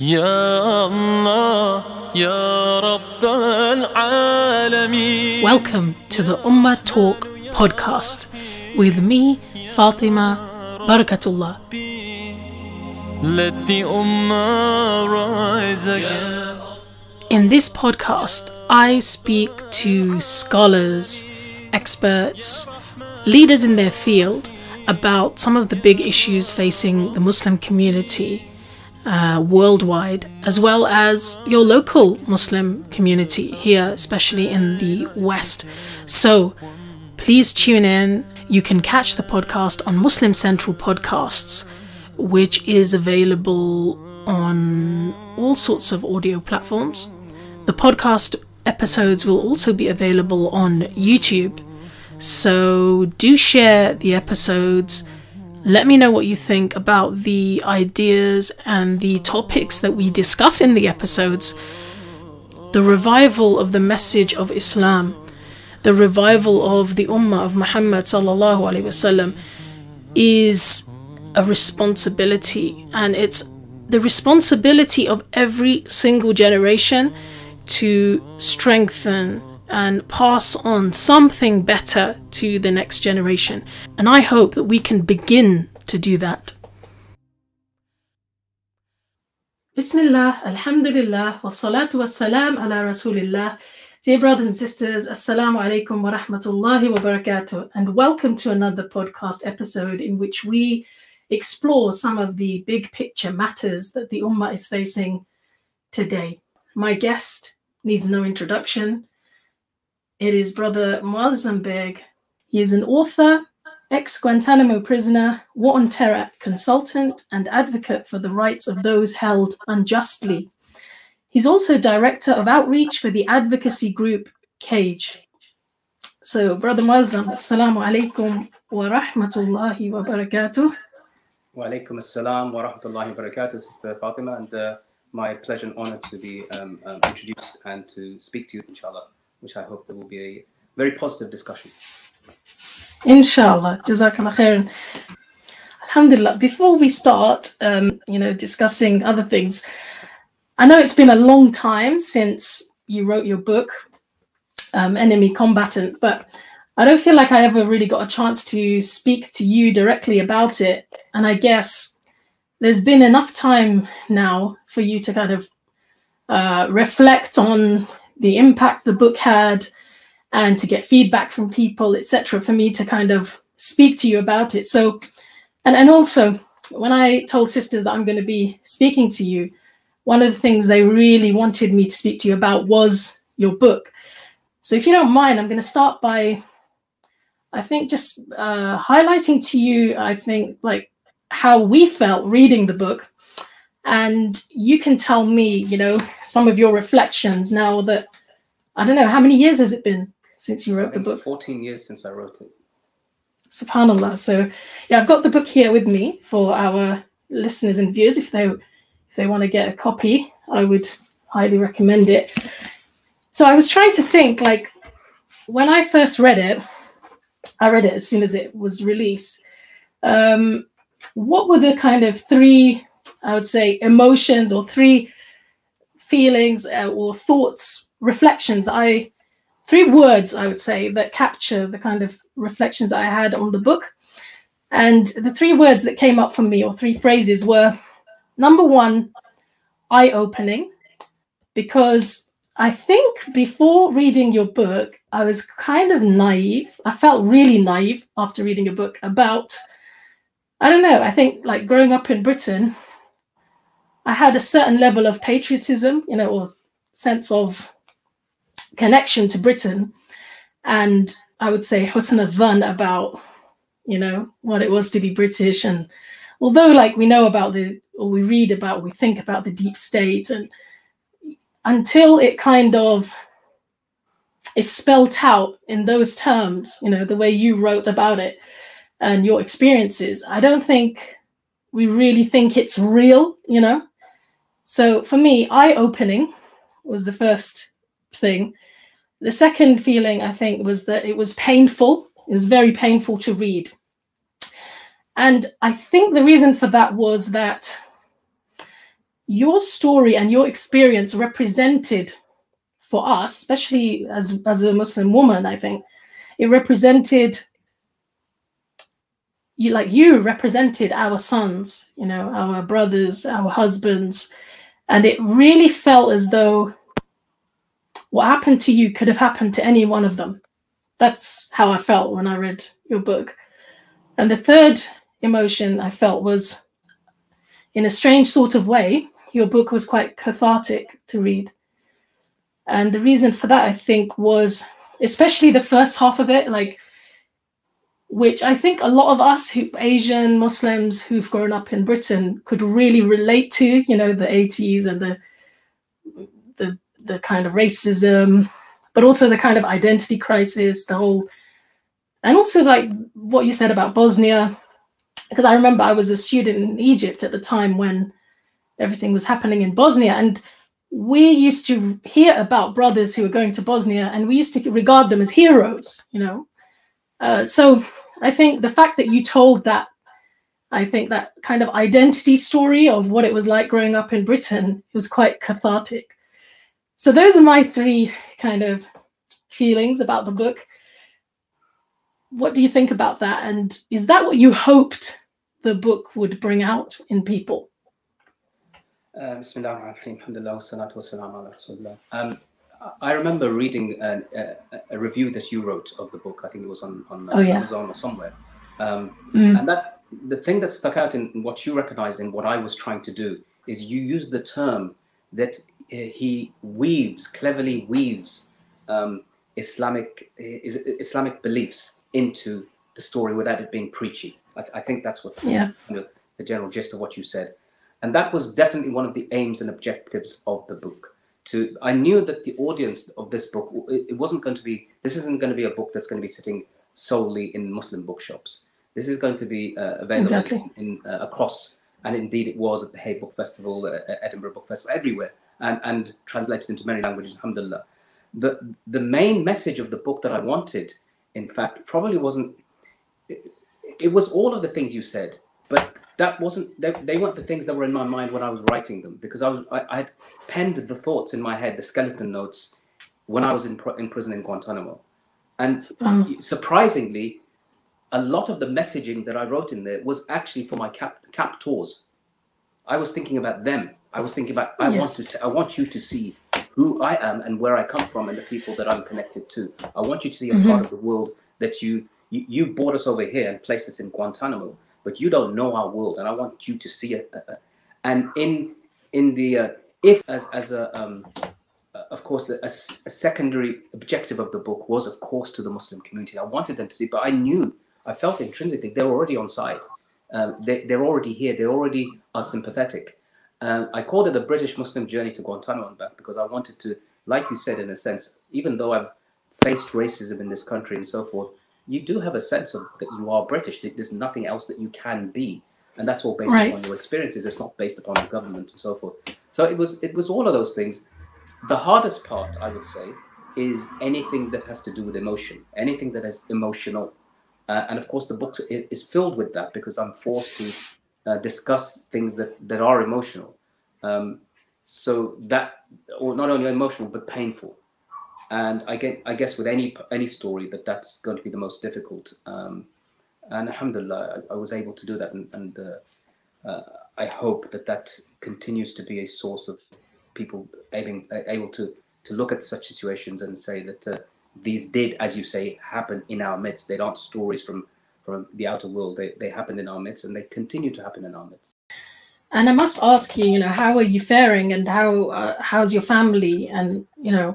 Ya Allah, Ya Rabbal Alameen. Welcome to the Ummah Talk podcast with me, Fatima Barkatulla. Let the Ummah rise again. In this podcast, I speak to scholars, experts, leaders in their field about some of the big issues facing the Muslim community worldwide, as well as your local Muslim community here, especially in the West. So please tune in. You can catch the podcast on Muslim Central Podcasts, which is available on all sorts of audio platforms. The podcast episodes will also be available on YouTube. So do share the episodes. Let me know what you think about the ideas and the topics that we discuss in the episodes. The revival of the message of Islam, the revival of the Ummah of Muhammad sallallahu alaihi wasallam is a responsibility, and it's the responsibility of every single generation to strengthen and pass on something better to the next generation. And I hope that we can begin to do that. Bismillah, alhamdulillah, wa salatu wa salam ala rasulillah. Dear brothers and sisters, assalamu alaikum wa rahmatullahi wa barakatuh, and welcome to another podcast episode in which we explore some of the big picture matters that the Ummah is facing today. My guest needs no introduction. It is Brother Moazzam Begg. He is an author, ex-Guantanamo prisoner, war on terror consultant, and advocate for the rights of those held unjustly. He's also director of outreach for the advocacy group Cage. So, Brother Moazzam, assalamu alaikum wa rahmatullahi wa barakatuh. Wa alaikum assalam wa rahmatullahi wa barakatuh, Sister Fatima, and my pleasure and honor to be introduced and to speak to you, inshallah, which I hope there will be a very positive discussion. Inshallah. Jazakallah khairan. Alhamdulillah. Before we start, discussing other things, I know it's been a long time since you wrote your book, Enemy Combatant, but I don't feel like I ever really got a chance to speak to you directly about it. And I guess there's been enough time now for you to kind of reflect on the impact the book had and to get feedback from people, etc., for me to kind of speak to you about it. So, and also, when I told sisters that I'm going to be speaking to you, one of the things they really wanted me to speak to you about was your book. So if you don't mind, I'm going to start by, I think, just highlighting to you, I think, like how we felt reading the book. And you can tell me, some of your reflections now that, I don't know, how many years has it been since you wrote the book? 14 years since I wrote it. SubhanAllah. So yeah, I've got the book here with me for our listeners and viewers. If they want to get a copy, I would highly recommend it. So I was trying to think, like, when I first read it, I read it as soon as it was released. What were the kind of three, I would say, emotions or three feelings or thoughts, reflections, three words, I would say, that capture the kind of reflections I had on the book. And the three words that came up for me, or three phrases, were, number one, eye-opening, because I think before reading your book, I was kind of naive. I felt really naive after reading a book about, I don't know, I think like growing up in Britain, I had a certain level of patriotism, or sense of connection to Britain. And I would say husn al-dhan about, what it was to be British. And although like we know about we read about, we think about the deep state, and until it kind of is spelt out in those terms, the way you wrote about it and your experiences, I don't think we really think it's real, So for me, eye-opening was the first thing. The second feeling, I think, was that it was painful. It was very painful to read. And I think the reason for that was that your story and your experience represented for us, especially as a Muslim woman, I think it represented you represented our sons, you know, our brothers, our husbands, and it really felt as though what happened to you could have happened to any one of them. That's how I felt when I read your book. And the third emotion I felt was, in a strange sort of way, your book was quite cathartic to read. And the reason for that, I think, was especially the first half of it, like, which I think a lot of us Asian Muslims who've grown up in Britain could really relate to, you know, the 80s and the kind of racism, but also the kind of identity crisis, the whole, and also like what you said about Bosnia, because I remember I was a student in Egypt at the time when everything was happening in Bosnia, and we used to hear about brothers who were going to Bosnia, and we used to regard them as heroes, you know. So I think the fact that you told that, I think that kind of identity story of what it was like growing up in Britain, was quite cathartic. So those are my three kind of feelings about the book. What do you think about that? And is that what you hoped the book would bring out in people? I remember reading a review that you wrote of the book. I think it was on Amazon or somewhere. And that the thing that stuck out in what you recognized in what I was trying to do is you used the term that he cleverly weaves Islamic beliefs into the story without it being preachy. I think that's what the general gist of what you said. And that was definitely one of the aims and objectives of the book. I knew that the audience of this book, this isn't going to be a book that's going to be sitting solely in Muslim bookshops. This is going to be available across, and indeed it was at the Hay Book Festival, Edinburgh Book Festival, everywhere, and translated into many languages, alhamdulillah. The main message of the book that I wanted, in fact, probably wasn't, it was all of the things you said, but that wasn't, they weren't the things that were in my mind when I was writing them, because I had penned the thoughts in my head, the skeleton notes, when I was in prison in Guantanamo. And surprisingly, a lot of the messaging that I wrote in there was actually for my captors. I was thinking about them. I was thinking about, I want you to see who I am and where I come from and the people that I'm connected to. I want you to see a part of the world that you brought us over here and placed us in Guantanamo, but you don't know our world, and I want you to see it. And of course, a secondary objective of the book was, of course, to the Muslim community. I wanted them to see, but I felt intrinsically they're already on side. They're already here. They already are sympathetic. I called it a British Muslim journey to Guantanamo and back, because I wanted to, like you said, in a sense, even though I've faced racism in this country and so forth, you do have a sense of that you are British. There's nothing else that you can be. And that's all based upon your experiences. It's not based upon the government and so forth. So it was all of those things. The hardest part, I would say, is anything that has to do with emotion, anything that is emotional. And of course, the book is filled with that, because I'm forced to discuss things that are emotional. So that, or not only emotional, but painful. And I guess with any story that's going to be the most difficult. And alhamdulillah, I was able to do that. And I hope that continues to be a source of people able to look at such situations and say that these did, as you say, happen in our midst. They aren't stories from the outer world. They happened in our midst, and they continue to happen in our midst. And I must ask you, how are you faring, and how's your family, and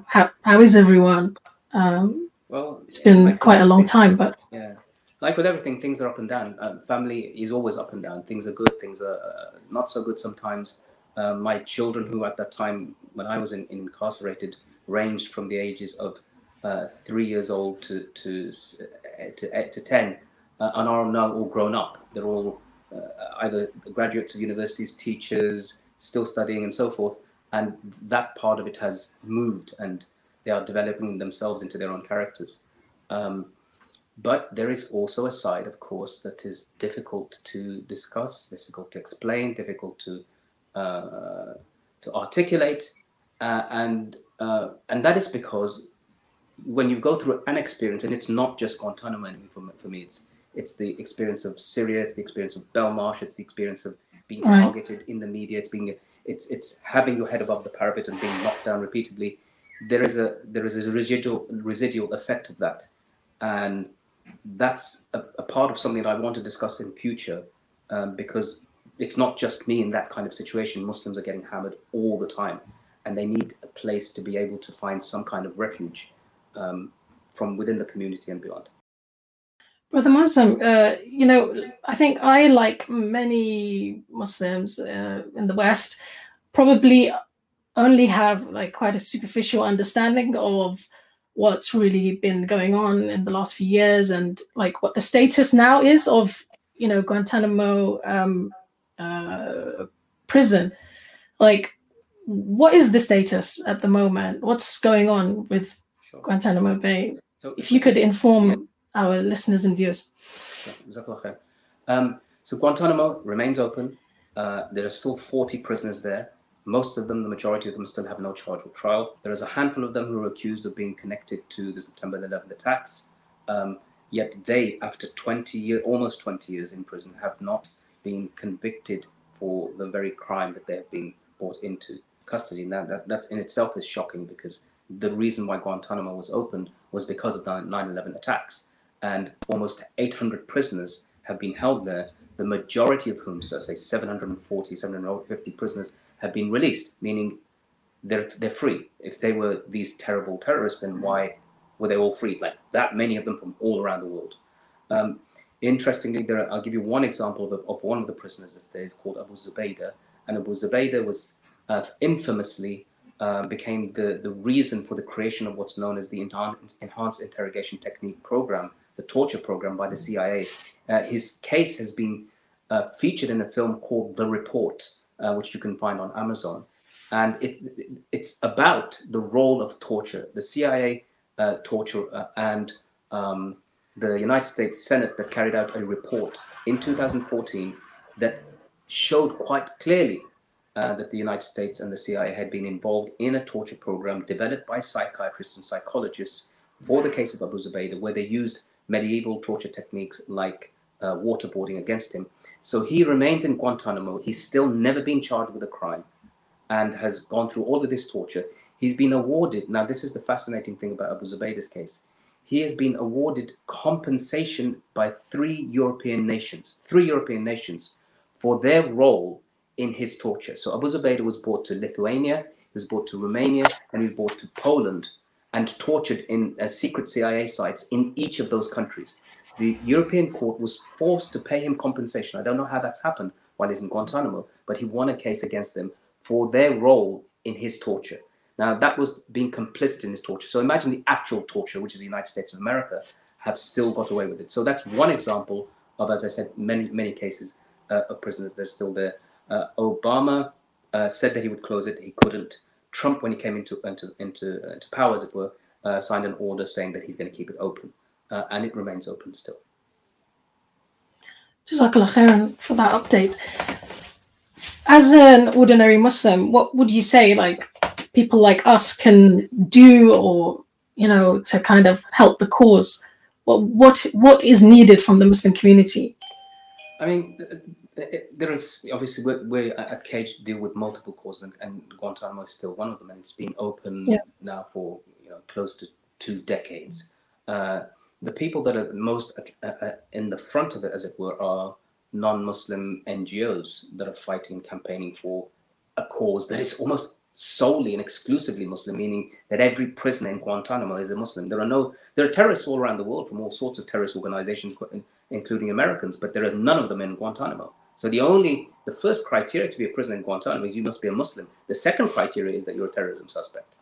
how is everyone? Well, it's been quite a long time, but yeah, like with everything, things are up and down. Family is always up and down. Things are good, things are not so good sometimes. My children, who at that time when I was incarcerated, ranged from the ages of 3 years old to 10, and are now all grown up. They're all either graduates of universities, teachers, still studying, and so forth. And that part of it has moved, and they are developing themselves into their own characters. But there is also a side, of course, that is difficult to discuss, difficult to explain, difficult to articulate, and that is because when you go through an experience, and it's not just Guantanamo for me, it's the experience of Syria, it's the experience of Belmarsh, it's the experience of being targeted in the media, it's having your head above the parapet and being knocked down repeatedly. There is a residual effect of that, and that's a part of something that I want to discuss in future, because it's not just me in that kind of situation. Muslims are getting hammered all the time, and they need a place to be able to find some kind of refuge from within the community and beyond. Brother Moazzam, I think I, like many Muslims in the West, probably only have like quite a superficial understanding of what's really been going on in the last few years, and like what the status now is of, Guantanamo prison. Like, what is the status at the moment? What's going on with Guantanamo Bay? So if you could inform our listeners and viewers. So Guantanamo remains open. There are still 40 prisoners there. Most of them, the majority of them, still have no charge or trial. There is a handful of them who are accused of being connected to the September 11th attacks. Yet they, after almost 20 years in prison, have not been convicted for the very crime that they have been brought into custody. Now, that's in itself is shocking, because the reason why Guantanamo was opened was because of the 9/11 attacks. And almost 800 prisoners have been held there, the majority of whom, so say 740, 750 prisoners, have been released, meaning they're free. If they were these terrible terrorists, then why were they all freed? Like that many of them from all around the world. Interestingly, I'll give you one example of one of the prisoners that's there. It's called Abu Zubaydah, and Abu Zubaydah was infamously became the reason for the creation of what's known as the Enhanced Interrogation Technique Program, the torture program by the CIA. His case has been featured in a film called The Report, which you can find on Amazon. And it's about the role of torture. The CIA torture and the United States Senate that carried out a report in 2014 that showed quite clearly that the United States and the CIA had been involved in a torture program developed by psychiatrists and psychologists for the case of Abu Zubaydah, where they used medieval torture techniques like waterboarding against him. So he remains in Guantanamo. He's still never been charged with a crime and has gone through all of this torture. He's been awarded, now this is the fascinating thing about Abu Zubaydah's case, he has been awarded compensation by three European nations for their role in his torture. So Abu Zubaydah was brought to Lithuania, he was brought to Romania, and he was brought to Poland and tortured in secret CIA sites in each of those countries. The European court was forced to pay him compensation. I don't know how that's happened while he's in Guantanamo, but he won a case against them for their role in his torture. Now, that was being complicit in his torture. So imagine the actual torture, which is the United States of America, have still got away with it. So that's one example of, as I said, many cases of prisoners that are still there. Obama said that he would close it. He couldn't. Trump, when he came into power, as it were, signed an order saying that he's going to keep it open. And it remains open still. Jazakallah khairan for that update. As an ordinary Muslim, what would you say, like, people like us can do, or, to kind of help the cause? What is needed from the Muslim community? I mean, there is obviously we at Cage deal with multiple causes, and Guantanamo is still one of them, and it's been open now for close to 2 decades. The people that are most in the front of it, as it were, are non-Muslim NGOs that are fighting and campaigning for a cause that is almost solely and exclusively Muslim, meaning that every prisoner in Guantanamo is a Muslim. There are terrorists all around the world from all sorts of terrorist organizations, including Americans, but there are none of them in Guantanamo. So the first criteria to be a prisoner in Guantanamo is you must be a Muslim. The second criteria is that you're a terrorism suspect.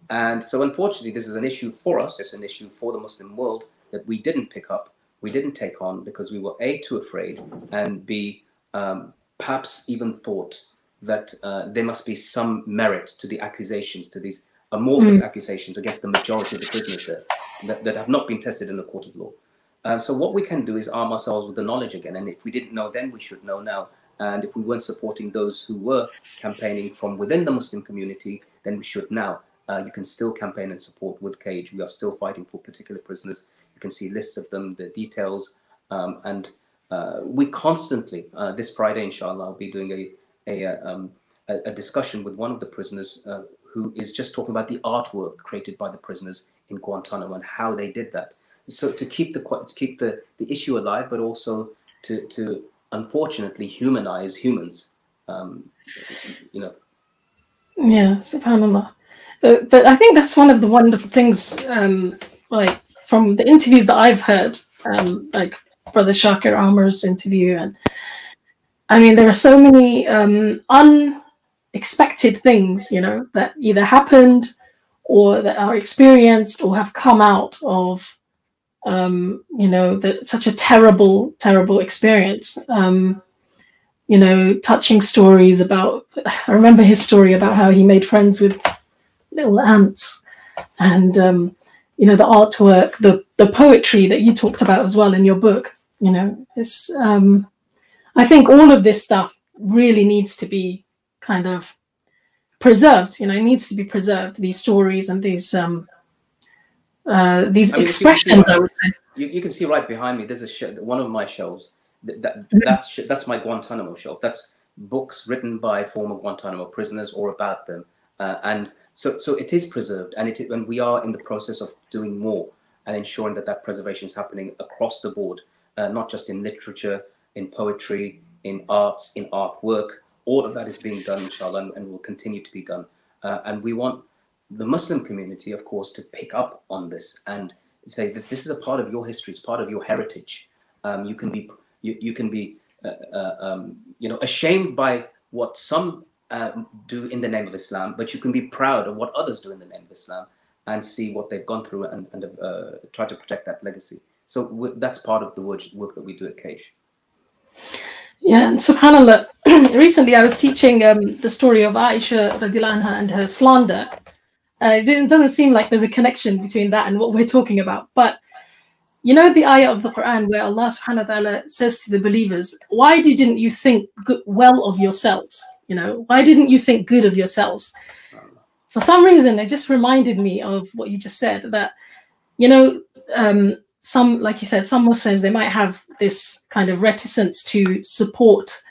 And so unfortunately, this is an issue for us. It's an issue for the Muslim world that we didn't pick up, we didn't take on, because we were A, too afraid, and B, perhaps even thought that there must be some merit to the accusations, to these amorphous accusations against the majority of the prisoners there that have not been tested in the court of law. So what we can do is arm ourselves with the knowledge again. And if we didn't know then, we should know now. And if we weren't supporting those who were campaigning from within the Muslim community, then we should now. You can still campaign and support with Cage. We are still fighting for particular prisoners. You can see lists of them, the details, and we constantly, this Friday, inshallah, I'll be doing a discussion with one of the prisoners who is just talking about the artwork created by the prisoners in Guantanamo and how they did that. So to keep the issue alive, but also to unfortunately humanize humans, you know. Yeah, subhanallah. But I think that's one of the wonderful things, like from the interviews that I've heard, like Brother Shakir Amar's interview, and I mean there are so many unexpected things, you know, that either happened or that are experienced or have come out of, you know, such a terrible experience. You know, touching stories about, I remember his story about how he made friends with little ants, and you know, the artwork, the poetry that you talked about as well in your book. You know, it's I think all of this stuff really needs to be kind of preserved. You know, it needs to be preserved. These stories and these expressions. I would say you can see right behind me. There's one of my shelves. That's my Guantanamo shelf. That's books written by former Guantanamo prisoners or about them, and so it is preserved, and we are in the process of doing more and ensuring that preservation is happening across the board, not just in literature, in poetry, in arts, in artwork. All of that is being done, inshallah, and will continue to be done. And we want the Muslim community, of course, to pick up on this and say that this is a part of your history, it's part of your heritage. You can be you know, ashamed by what some do in the name of Islam, but you can be proud of what others do in the name of Islam and see what they've gone through and try to protect that legacy. So that's part of the work that we do at Cage. Yeah, and subhanAllah, recently I was teaching the story of Aisha radiallahu anha and her slander. It doesn't seem like there's a connection between that and what we're talking about, but you know the ayah of the Quran where Allah subhanahu wa ta'ala says to the believers, why didn't you think well of yourselves? You know, why didn't you think good of yourselves? For some reason, it just reminded me of what you just said, that, you know, some, like you said, some Muslims, they might have this kind of reticence to support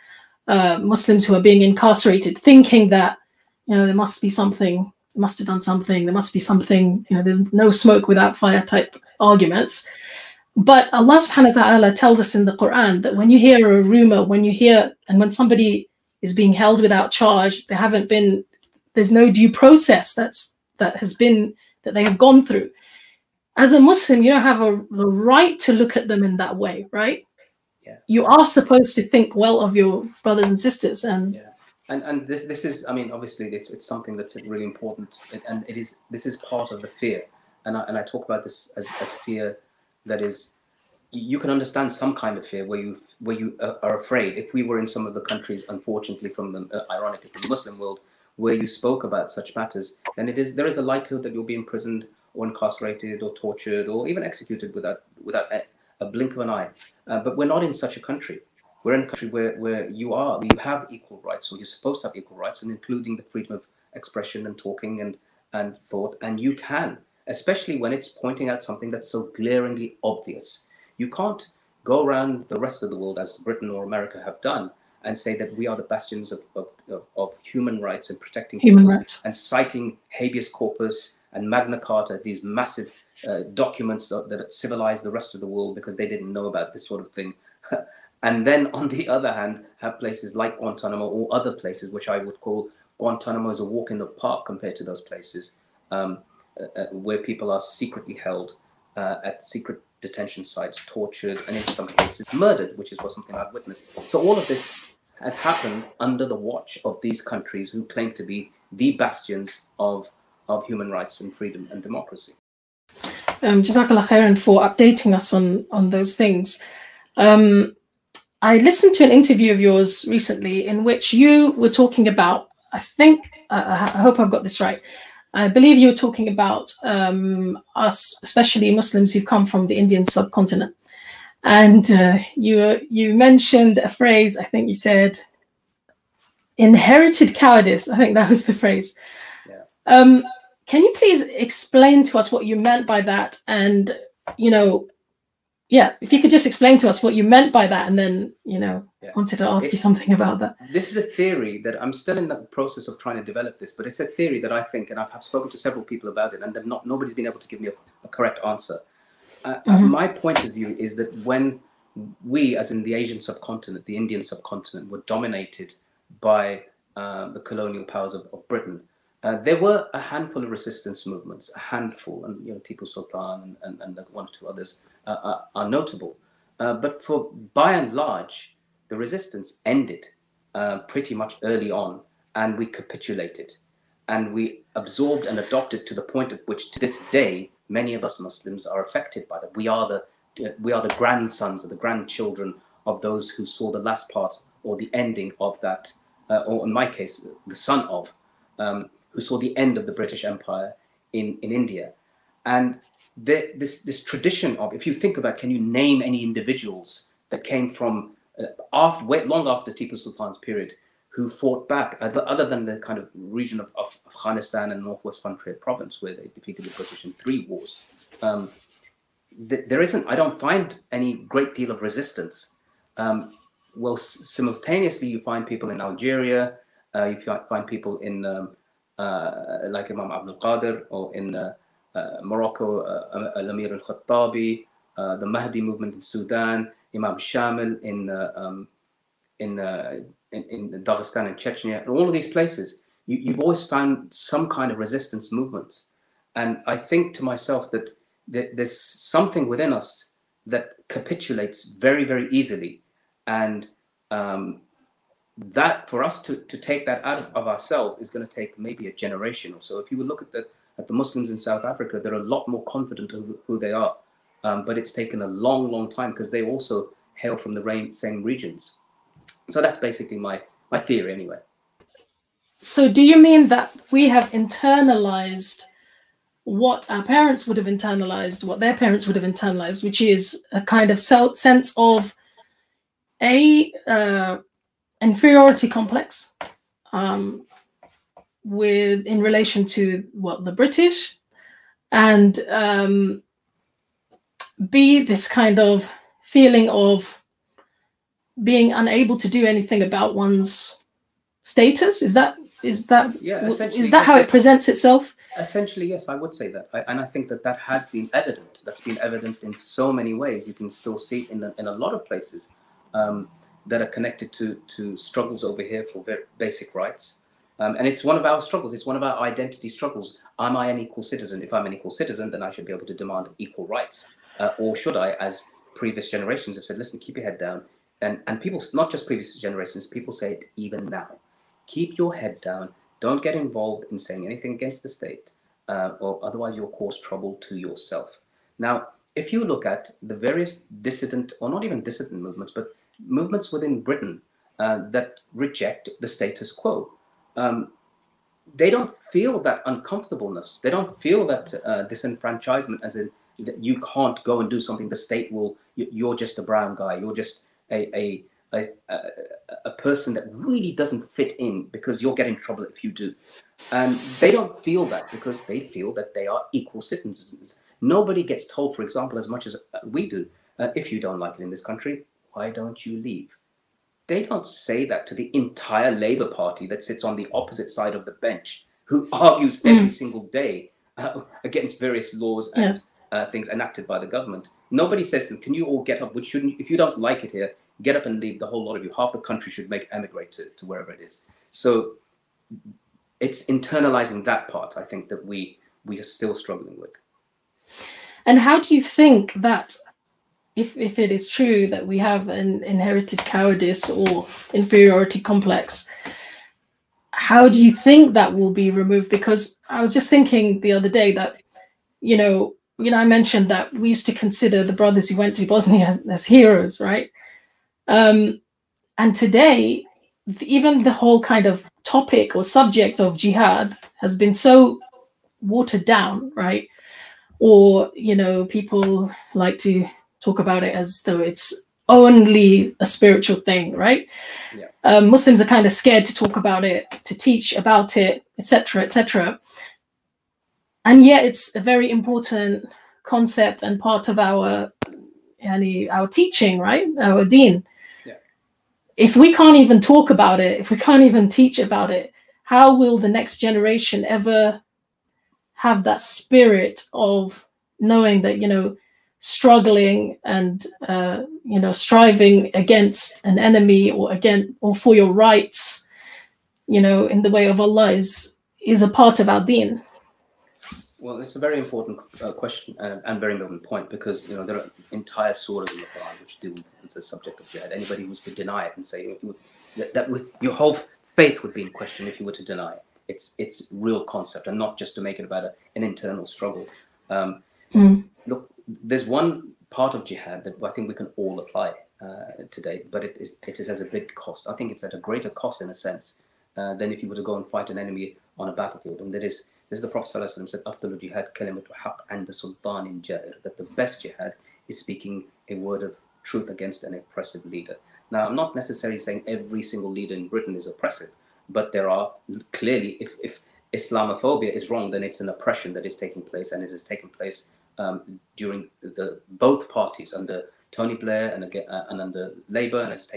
Muslims who are being incarcerated, thinking that, you know, there must be something, must have done something, there must be something, you know, there's no smoke without fire type arguments. But Allah subhanahu wa ta'ala tells us in the Quran that when you hear a rumor, when when somebody is being held without charge, there's no due process that they have gone through. As a Muslim, you don't have the right to look at them in that way, right? Yeah. You are supposed to think well of your brothers and sisters, and yeah. And this is, I mean, obviously it's something that's really important, and this is part of the fear, and I talk about this as fear that is, you can understand some kind of fear where you are afraid. If we were in some of the countries, unfortunately, ironically from the Muslim world, where you spoke about such matters, then there is a likelihood that you'll be imprisoned or incarcerated or tortured or even executed without a blink of an eye. But we're not in such a country. We're in a country where you have equal rights, or you're supposed to have equal rights, and including the freedom of expression and talking and thought. And you can, especially when it's pointing out something that's so glaringly obvious. You can't go around the rest of the world, as Britain or America have done, and say that we are the bastions of human rights and protecting human rights, and citing habeas corpus and Magna Carta, these massive documents that civilized the rest of the world because they didn't know about this sort of thing. And then on the other hand, have places like Guantanamo or other places, which I would call Guantanamo as a walk in the park compared to those places, where people are secretly held at secret detention sites, tortured, and in some cases murdered, which is something I've witnessed. So all of this has happened under the watch of these countries who claim to be the bastions of human rights and freedom and democracy. Jazakallah khairan for updating us on those things. I listened to an interview of yours recently in which you were talking about, I think, I hope I've got this right, I believe you were talking about us, especially Muslims who've come from the Indian subcontinent. And you mentioned a phrase, I think you said, inherited cowardice. I think that was the phrase. Yeah. Can you please explain to us what you meant by that? And, you know, yeah, if you could just explain to us what you meant by that, and then, you know, wanted to ask you something about that. This is a theory that I'm still in the process of trying to develop this, but it's a theory that I think, and I've spoken to several people about it, and nobody's been able to give me a correct answer. My point of view is that when we, as in the Asian subcontinent, the Indian subcontinent, were dominated by the colonial powers of Britain, there were a handful of resistance movements, a handful, and, you know, Tipu Sultan and one or two others are notable. But by and large, the resistance ended pretty much early on, and we capitulated, and we absorbed and adopted to the point at which, to this day, many of us Muslims are affected by that. We are the grandsons or the grandchildren of those who saw the last part or the ending of that, or in my case, the son of, who saw the end of the British Empire in India. And this tradition of, if you think about, can you name any individuals that came from long after Tipu Sultan's period who fought back, other than the kind of region of Afghanistan and Northwest Frontier Province, where they defeated the British in 3 wars? There isn't, I don't find any great deal of resistance. Well, simultaneously, you find people in Algeria, you find people in like Imam Abdul Qadir, or in Morocco, Al-Amir al-Khattabi, the Mahdi movement in Sudan, Imam Shamil in Dagestan and Chechnya, and all of these places, you've always found some kind of resistance movements. And I think to myself that there's something within us that capitulates very, very easily. And that, for us to take that out of ourselves, is going to take maybe a generation or so. If you would look at the Muslims in South Africa, they're a lot more confident of who they are. But it's taken a long, long time, because they also hail from the same regions. So that's basically my theory anyway. So do you mean that we have internalized what our parents would have internalized, what their parents would have internalized, which is a kind of sense of inferiority complex in relation to the British, and B, this kind of feeling of being unable to do anything about one's status? Is that how it presents itself? Essentially, yes, I would say that. And I think that has been evident. That's been evident in so many ways. You can still see it in a lot of places that are connected to struggles over here for very basic rights. And it's one of our struggles. It's one of our identity struggles. Am I an equal citizen? If I'm an equal citizen, then I should be able to demand equal rights. Or should I, as previous generations have said, listen, keep your head down. And people, not just previous generations, people say it even now. Keep your head down. Don't get involved in saying anything against the state, or otherwise you'll cause trouble to yourself. Now, if you look at the various dissident, or not even dissident movements, but movements within Britain that reject the status quo, they don't feel that uncomfortableness. They don't feel that disenfranchisement, as in that you can't go and do something. The state will. You're just a brown guy. You're just a person that really doesn't fit in, because you'll get in trouble if you do. And they don't feel that, because they feel that they are equal citizens. Nobody gets told, for example, as much as we do, if you don't like it in this country, why don't you leave? They don't say that to the entire Labour Party that sits on the opposite side of the bench, who argues every single day against various laws and things enacted by the government. Nobody says to them, can you all get up? Which shouldn't, if you don't like it here, get up and leave, the whole lot of you. Half the country should emigrate to wherever it is. So it's internalizing that part, I think, that we are still struggling with. And how do you think that, if it is true that we have an inherited cowardice or inferiority complex, how do you think that will be removed? Because I was just thinking the other day that, I mentioned that we used to consider the brothers who went to Bosnia as heroes, right? And today, even the whole kind of topic or subject of jihad has been so watered down, right? Or, people like to talk about it as though it's only a spiritual thing, right? Yeah. Muslims are kind of scared to talk about it, to teach about it, etc., etc. And yet it's a very important concept and part of our teaching, right? Our deen. Yeah. If we can't even talk about it, if we can't even teach about it, how will the next generation ever have that spirit of knowing that, you know, struggling and you know, striving against an enemy or for your rights, you know, in the way of Allah is a part of our deen? Well, it's a very important question and very important point, because, you know, there are entire surahs in the Quran which deal with the subject of jihad. Anybody who's to deny it and say your whole faith would be in question if you were to deny it. It's real concept, and not just to make it about an internal struggle. Look, there's one part of jihad that I think we can all apply today, but it is as a big cost. I think it's at a greater cost, in a sense, than if you were to go and fight an enemy on a battlefield. And this is the Prophet ﷺ said, "Afdalu jihad kalimatu haqq and the sultanin jair," that the best jihad is speaking a word of truth against an oppressive leader. Now, I'm not necessarily saying every single leader in Britain is oppressive, but there are clearly, if Islamophobia is wrong, then it's an oppression that is taking place, and it is taking place during both parties, under Tony Blair and under Labour, and it's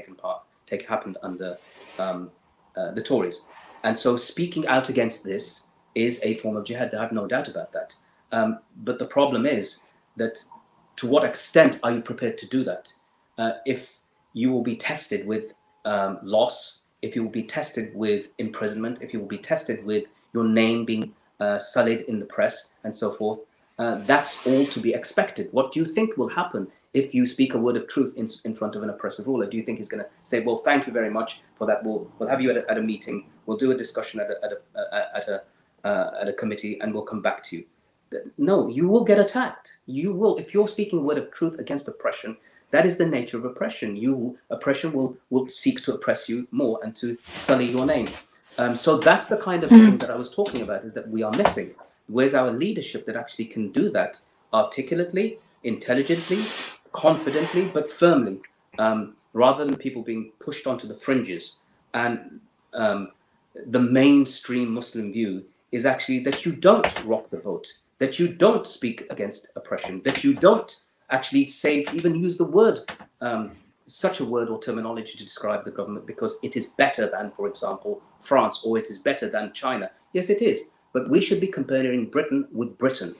happened under the Tories. And so speaking out against this is a form of jihad. I have no doubt about that. But the problem is that, to what extent are you prepared to do that? If you will be tested with loss, if you will be tested with imprisonment, if you will be tested with your name being sullied in the press and so forth, that's all to be expected. What do you think will happen if you speak a word of truth in front of an oppressive ruler? Do you think he's going to say, "Well, thank you very much for that. We'll have you at a meeting. We'll do a discussion at a committee, and we'll come back to you"? No, you will get attacked. You will, if you're speaking a word of truth against oppression. That is the nature of oppression. Oppression will seek to oppress you more and to sully your name. So that's the kind of thing that I was talking about, is that we are missing. Where's our leadership that actually can do that articulately, intelligently, confidently, but firmly, rather than people being pushed onto the fringes? And the mainstream Muslim view is actually that you don't rock the boat, that you don't speak against oppression, that you don't actually even use the word, such a word or terminology to describe the government, because it is better than, for example, France, or it is better than China. Yes, it is. But we should be comparing Britain with Britain,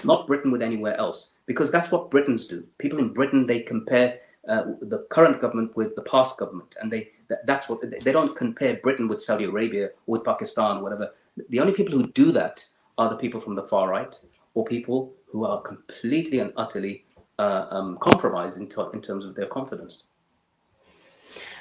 not Britain with anywhere else, because that's what Britons do. People in Britain, they compare the current government with the past government, and that's what they don't compare Britain with Saudi Arabia or with Pakistan or whatever. The only people who do that are the people from the far right, or people who are completely and utterly compromised in terms of their confidence.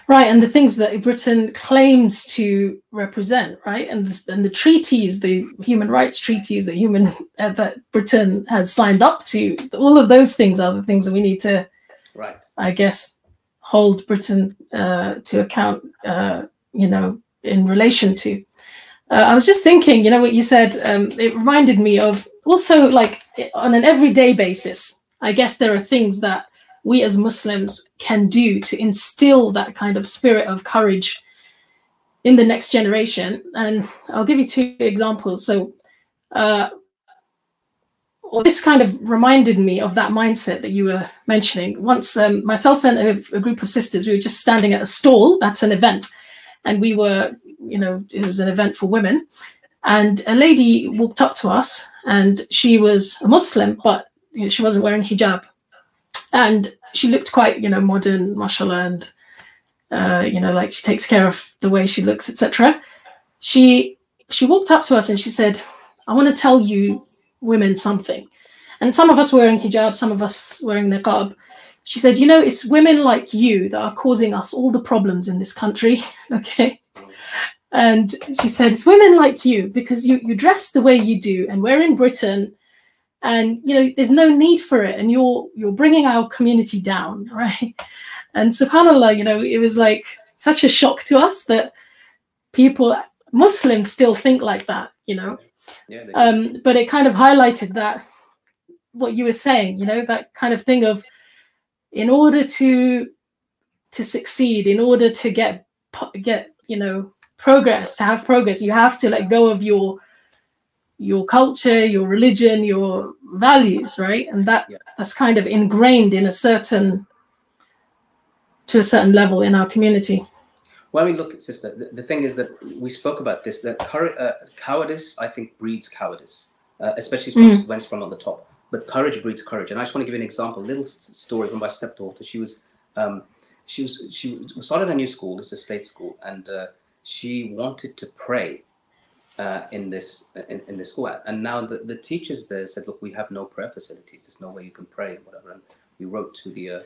Right, and the things that Britain claims to represent, right, and the treaties, the human rights treaties that Britain has signed up to, all of those things are the things that we need to, right, I guess, hold Britain to account, you know, in relation to. I was just thinking, you know, what you said, it reminded me of also, like, on an everyday basis, I guess there are things that we as Muslims can do to instill that kind of spirit of courage in the next generation. And I'll give you two examples. So this kind of reminded me of that mindset that you were mentioning. Once myself and a group of sisters, we were just standing at a stall at an event, and we were, you know, it was an event for women, and a lady walked up to us, and she was a Muslim, but you know, she wasn't wearing hijab. And she looked quite, you know, modern, mashallah, and, you know, like she takes care of the way she looks, etc. She walked up to us and she said, "I want to tell you women something." And some of us wearing hijab, some of us wearing niqab. She said, "You know, it's women like you that are causing us all the problems in this country." Okay. And she said, "It's women like you, because you dress the way you do, and we're in Britain, and you know there's no need for it, and you're bringing our community down," right? And subhanallah, you know, it was like such a shock to us that Muslims still think like that, you know. Yeah, but it kind of highlighted that, what you were saying, you know, that kind of thing of, in order to to succeed, in order to get progress, to have progress, you have to let go of your culture, your religion, your values, right? And that's kind of ingrained in to a certain level in our community. Well, I mean, look, sister, the thing is that we spoke about this, that cowardice, I think, breeds cowardice, especially when it's from on the top. But courage breeds courage. And I just want to give you an example, a little story from my stepdaughter. She started a new school, it's a state school, and she wanted to pray in this school. And now the teachers there said, look, we have no prayer facilities. There's no way you can pray, whatever. And we wrote to the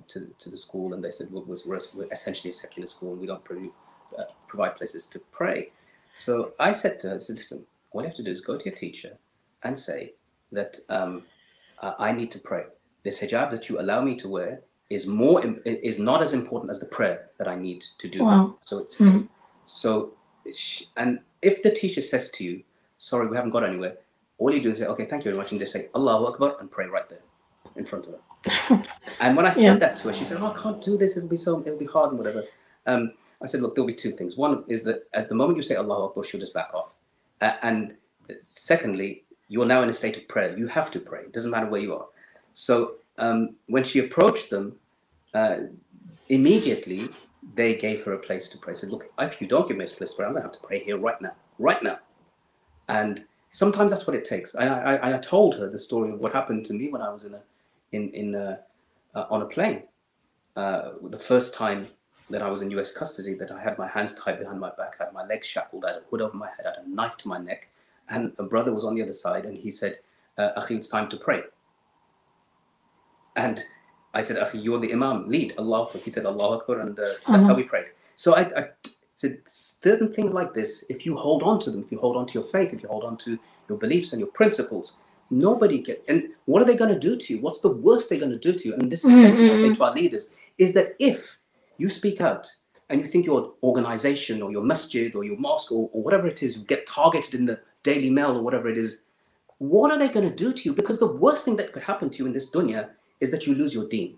to the school, and they said, look, we're essentially a secular school, and we don't provide places to pray. So I said to her, I said, listen, what you have to do is go to your teacher and say that I need to pray. This hijab that you allow me to wear is not as important as the prayer that I need to do. Wow. So and if the teacher says to you, sorry, we haven't got anywhere, all you do is say, okay, thank you very much, and just say Allahu Akbar and pray right there in front of her. And when I said that to her, she said, oh, I can't do this, it'll be hard and whatever. I said, look, there'll be two things. One is that at the moment you say Allahu Akbar, she'll just back off. And secondly, you're now in a state of prayer. You have to pray. It doesn't matter where you are. So when she approached them, immediately they gave her a place to pray. Said, look, if you don't give me a place to pray, I'm going to have to pray here right now. And sometimes that's what it takes. I told her the story of what happened to me when I was on a plane. The first time that I was in US custody, that I had my hands tied behind my back, I had my legs shackled, I had a hood over my head, I had a knife to my neck, and a brother was on the other side, and he said, Akhi, it's time to pray. And I said, Akhi, you're the Imam, lead, Allah Akbar. He said, Allahu Akbar, and that's how we prayed. So I said, certain things like this, if you hold on to them, if you hold on to your faith, if you hold on to your beliefs and your principles, nobody can. And what are they going to do to you? What's the worst they're going to do to you? And this is essentially what I say to our leaders, is that if you speak out and you think your organization or your masjid or your mosque or whatever it is, you get targeted in the Daily Mail or whatever it is, what are they going to do to you? Because the worst thing that could happen to you in this dunya is that you lose your deen.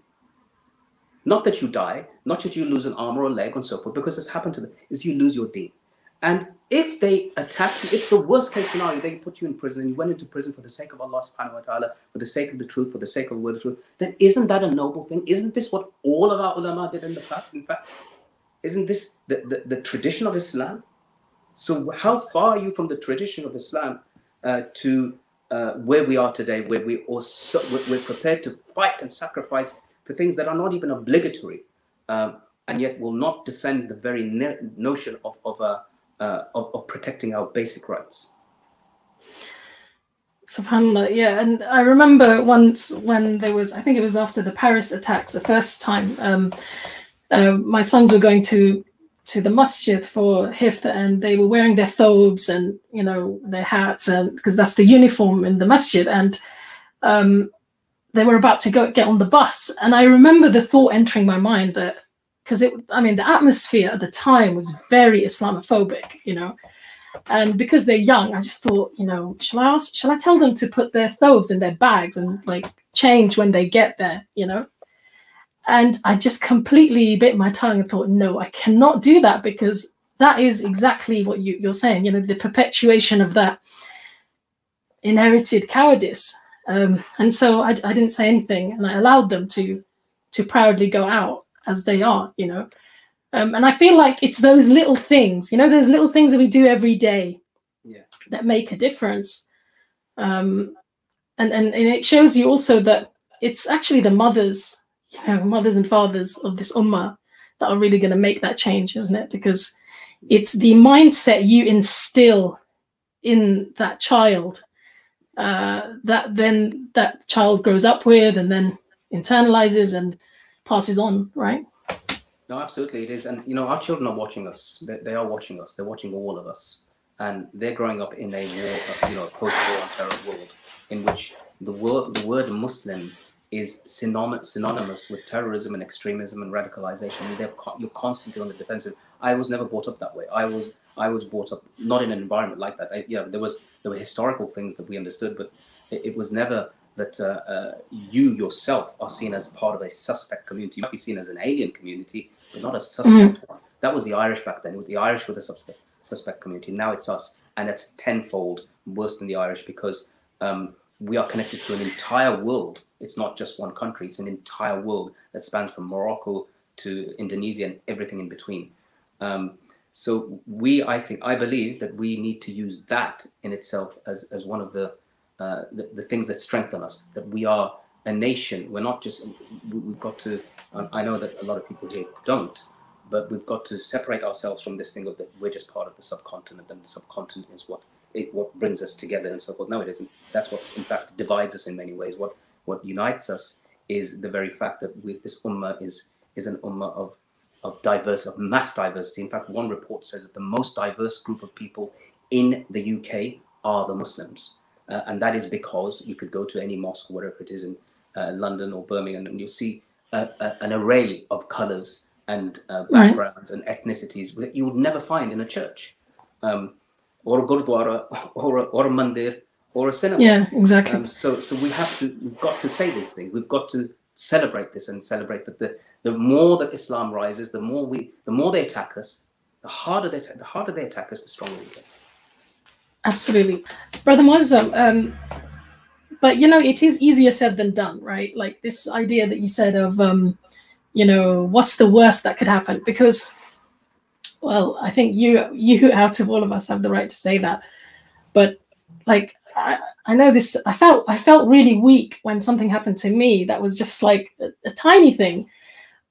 Not that you die, not that you lose an arm or a leg and so forth, because it's happened to them, is you lose your deen. And if they attack you, if the worst case scenario, they put you in prison and you went into prison for the sake of Allah subhanahu wa ta'ala, for the sake of the truth, for the sake of the word of truth, then isn't that a noble thing? Isn't this what all of our ulama did in the past? In fact, isn't this the tradition of Islam? So how far are you from the tradition of Islam to where we are today, where we're prepared to fight and sacrifice for things that are not even obligatory, and yet will not defend the very notion of protecting our basic rights. SubhanAllah, yeah. And I remember once when there was, I think it was after the Paris attacks, the first time, my sons were going to the masjid for hifth, and they were wearing their thobes and, you know, their hats, and because that's the uniform in the masjid, and they were about to get on the bus. And I remember the thought entering my mind that, because the atmosphere at the time was very Islamophobic, you know, and because they're young, I just thought, you know, shall I tell them to put their thobes in their bags and like change when they get there, you know? And I just completely bit my tongue and thought, no, I cannot do that, because that is exactly what you're saying, you know, the perpetuation of that inherited cowardice. And so I didn't say anything, and I allowed them to proudly go out as they are, you know. And I feel like it's those little things, you know, those little things that we do every day, that make a difference. And it shows you also that it's actually the mothers, you know, mothers and fathers of this ummah that are really going to make that change, isn't it? Because it's the mindset you instill in that child that then that child grows up with and then internalizes and passes on, right? No, absolutely, it is. And, you know, our children are watching us. They are watching us. They're watching all of us. And they're growing up in a war, you know, post-war terror world in which the word Muslim is synonymous with terrorism and extremism and radicalization. And you're constantly on the defensive. I was never brought up that way. I was brought up not in an environment like that. There were historical things that we understood, but it was never that you yourself are seen as part of a suspect community. You might be seen as an alien community, but not a suspect one. That was the Irish back then. The Irish were the suspect community. Now it's us, and it's tenfold worse than the Irish, because we are connected to an entire world. It's not just one country. It's an entire world that spans from Morocco to Indonesia and everything in between. So I believe that we need to use that in itself as one of the things that strengthen us, that we are a nation. We're not just, we've got to, I know that a lot of people here don't, but we've got to separate ourselves from this thing of that we're just part of the subcontinent, and the subcontinent is what brings us together and so forth. No, it isn't. That's what, in fact, divides us in many ways. What unites us is the very fact that this ummah is an ummah of diversity, of mass diversity. In fact, one report says that the most diverse group of people in the UK are the Muslims. And that is because you could go to any mosque, wherever it is in London or Birmingham, and you'll see an array of colours and backgrounds and ethnicities that you would never find in a church, or a gurdwara, or a mandir, or a cinema. Yeah, exactly. So we've got to say these things. We've got to celebrate this, and celebrate that the more that Islam rises, the more they attack us, the harder they attack us, the stronger we get. Absolutely, Brother Moazzam. But it is easier said than done, right? Like this idea that you said of, what's the worst that could happen? Because, well, I think you out of all of us have the right to say that. But like, I know this. I felt really weak when something happened to me that was just like a tiny thing,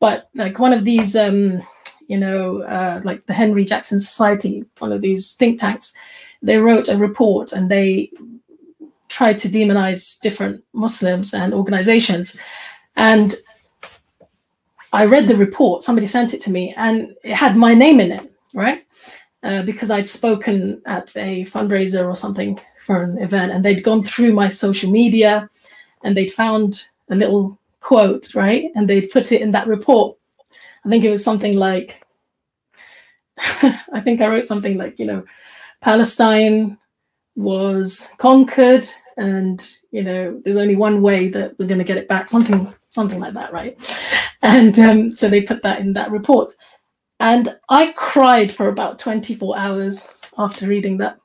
but like one of these, like the Henry Jackson Society, one of these think tanks. They wrote a report and they tried to demonize different Muslims and organizations. And I read the report, somebody sent it to me, and it had my name in it, right? Because I'd spoken at a fundraiser or something for an event, and they'd gone through my social media and they'd found a little quote, right? And they'd put it in that report. I think it was something like, I think I wrote something like, Palestine was conquered, and there's only one way that we're going to get it back, something like that, right? And so they put that in that report, and I cried for about 24 hours after reading that.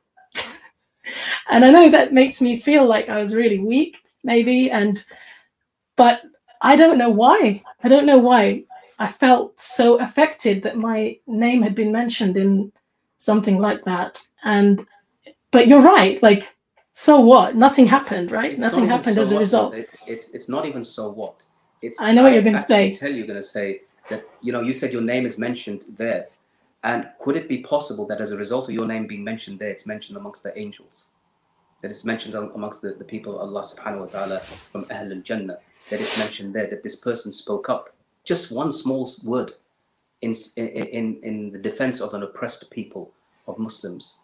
And I know that makes me feel like I was really weak, maybe, but I don't know why. I felt so affected that my name had been mentioned in something like that. But you're right, like, so what? Nothing happened, right? It's Nothing happened as a result. It's not even so what. I know what you're going to say. You're going to say that, you said your name is mentioned there. And could it be possible that as a result of your name being mentioned there, it's mentioned amongst the angels? That it's mentioned amongst the people of Allah subhanahu wa ta'ala from Ahl al-Jannah, that it's mentioned there, that this person spoke up just one small word in the defense of an oppressed people of Muslims,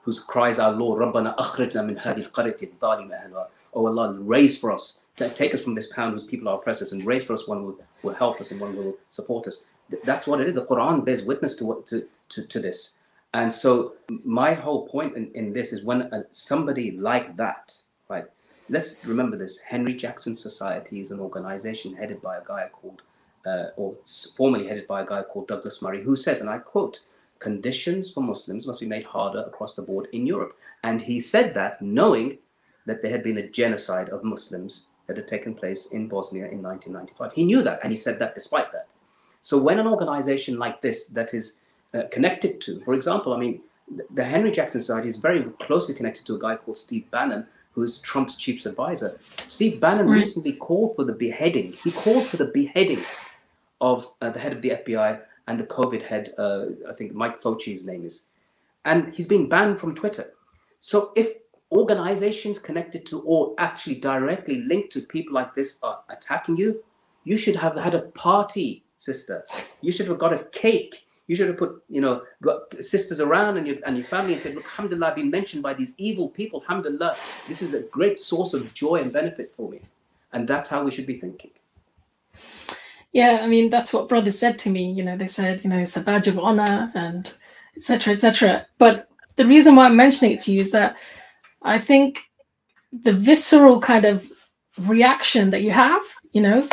whose cries are, Lord, Rabbana akhrijna min hadhihi al-qaryati adh-dhalima ahliha. Oh Allah, raise for us, take us from this town whose people are oppressors, and raise for us one who will help us and one who will support us. That's what it is. The Quran bears witness to this. And so my whole point in this is when somebody like that, right? Let's remember this. Henry Jackson Society is an organization headed by a guy called, or formerly headed by a guy called Douglas Murray, who says, and I quote, "Conditions for Muslims must be made harder across the board in Europe." And he said that knowing that there had been a genocide of Muslims that had taken place in Bosnia in 1995. He knew that, and he said that despite that. So when an organization like this that is connected to, for example, I mean, the Henry Jackson Society is very closely connected to a guy called Steve Bannon, who is Trump's chief advisor. Steve Bannon recently called for the beheading. He called for the beheading of the head of the FBI and the COVID head, I think Mike Fauci's name is. And he's been banned from Twitter. So if organizations connected to or actually directly linked to people like this are attacking you, you should have had a party, sister. You should have got a cake. You should have put, got sisters around and your family and said, look, alhamdulillah, I've been mentioned by these evil people. Alhamdulillah, this is a great source of joy and benefit for me. And that's how we should be thinking. Yeah, I mean, that's what brothers said to me. They said, it's a badge of honor and et cetera, et cetera. But the reason why I'm mentioning it to you is that I think the visceral kind of reaction that you have, you know,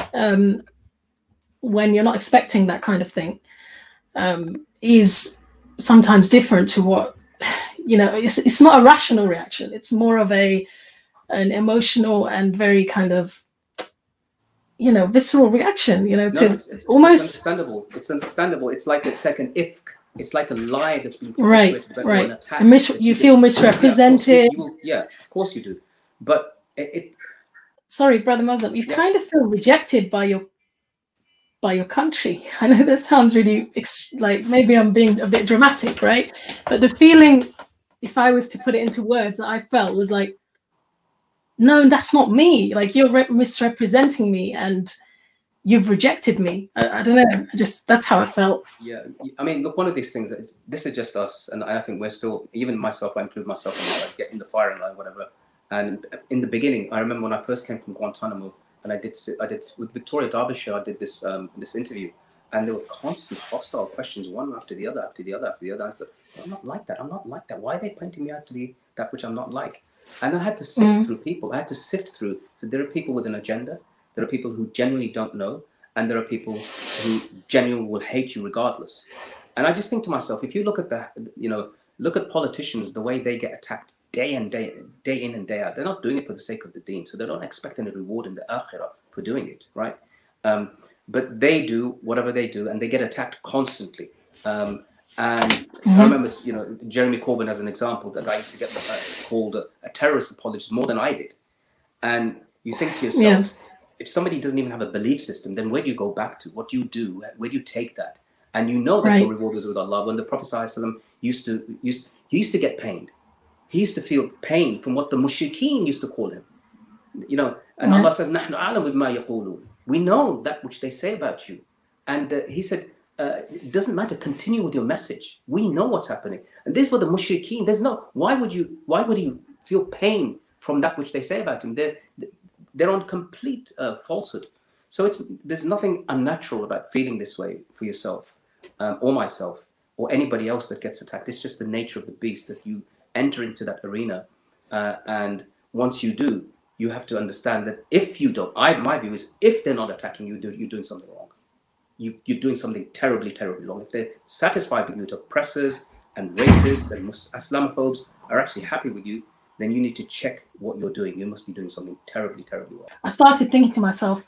when you're not expecting that kind of thing, is sometimes different to what, you know, it's not a rational reaction. It's more of an emotional and very kind of, you know, visceral reaction, you know, to it's almost understandable. It's understandable. It's like a second ifk. It's like a lie that's been right. or an attack. And you feel misrepresented. Yeah, of course you do. But sorry, Brother Moazzam, you kind of feel rejected by your country. I know that sounds really like maybe I'm being a bit dramatic, right? But the feeling, if I was to put it into words, that I felt was like, no, that's not me. Like, you're misrepresenting me and you've rejected me. I don't know. That's how I felt. Yeah, I mean, look, one of these things, this is just us, and I think we're still, even myself, I include myself in like, get in the firing line, whatever. And in the beginning, I remember when I first came from Guantanamo, and I did with Victoria Derbyshire, I did this this interview, and there were constant hostile questions, one after the other, after the other, after the other. I said, I'm not like that. I'm not like that. Why are they pointing me out to be that which I'm not like? And I had to sift through people. I had to sift through. So there are people with an agenda. There are people who genuinely don't know, and there are people who genuinely will hate you regardless. And I just think to myself, if you look at look at politicians, the way they get attacked day in and day out, they're not doing it for the sake of the deen, so they don't expect any reward in the akhirah for doing it, right? But they do whatever they do, and they get attacked constantly. And I remember, you know, Jeremy Corbyn as an example, that I used to get called a terrorist apologist more than I did. And you think to yourself, if somebody doesn't even have a belief system, then where do you go back to? What do you do? Where do you take that? And you know that your reward is with Allah. When the Prophet ﷺ used to get pained. He used to feel pain from what the mushrikeen used to call him. You know, and Allah says, "Nahnu a'lamu bima yaqulun." We know that which they say about you. And he said, it doesn't matter, continue with your message. We know what's happening. And this was the mushrikeen. There's no, why would he feel pain from that which they say about him? They're on complete falsehood. So there's nothing unnatural about feeling this way for yourself, or myself, or anybody else that gets attacked. It's just the nature of the beast that you enter into that arena. And once you do, you have to understand that if you don't, my view is, if they're not attacking you, you're doing something wrong. You're doing something terribly, terribly wrong. If they're satisfied with you, to oppressors and racists and Islamophobes are actually happy with you, then you need to check what you're doing. You must be doing something terribly, terribly wrong. I started thinking to myself,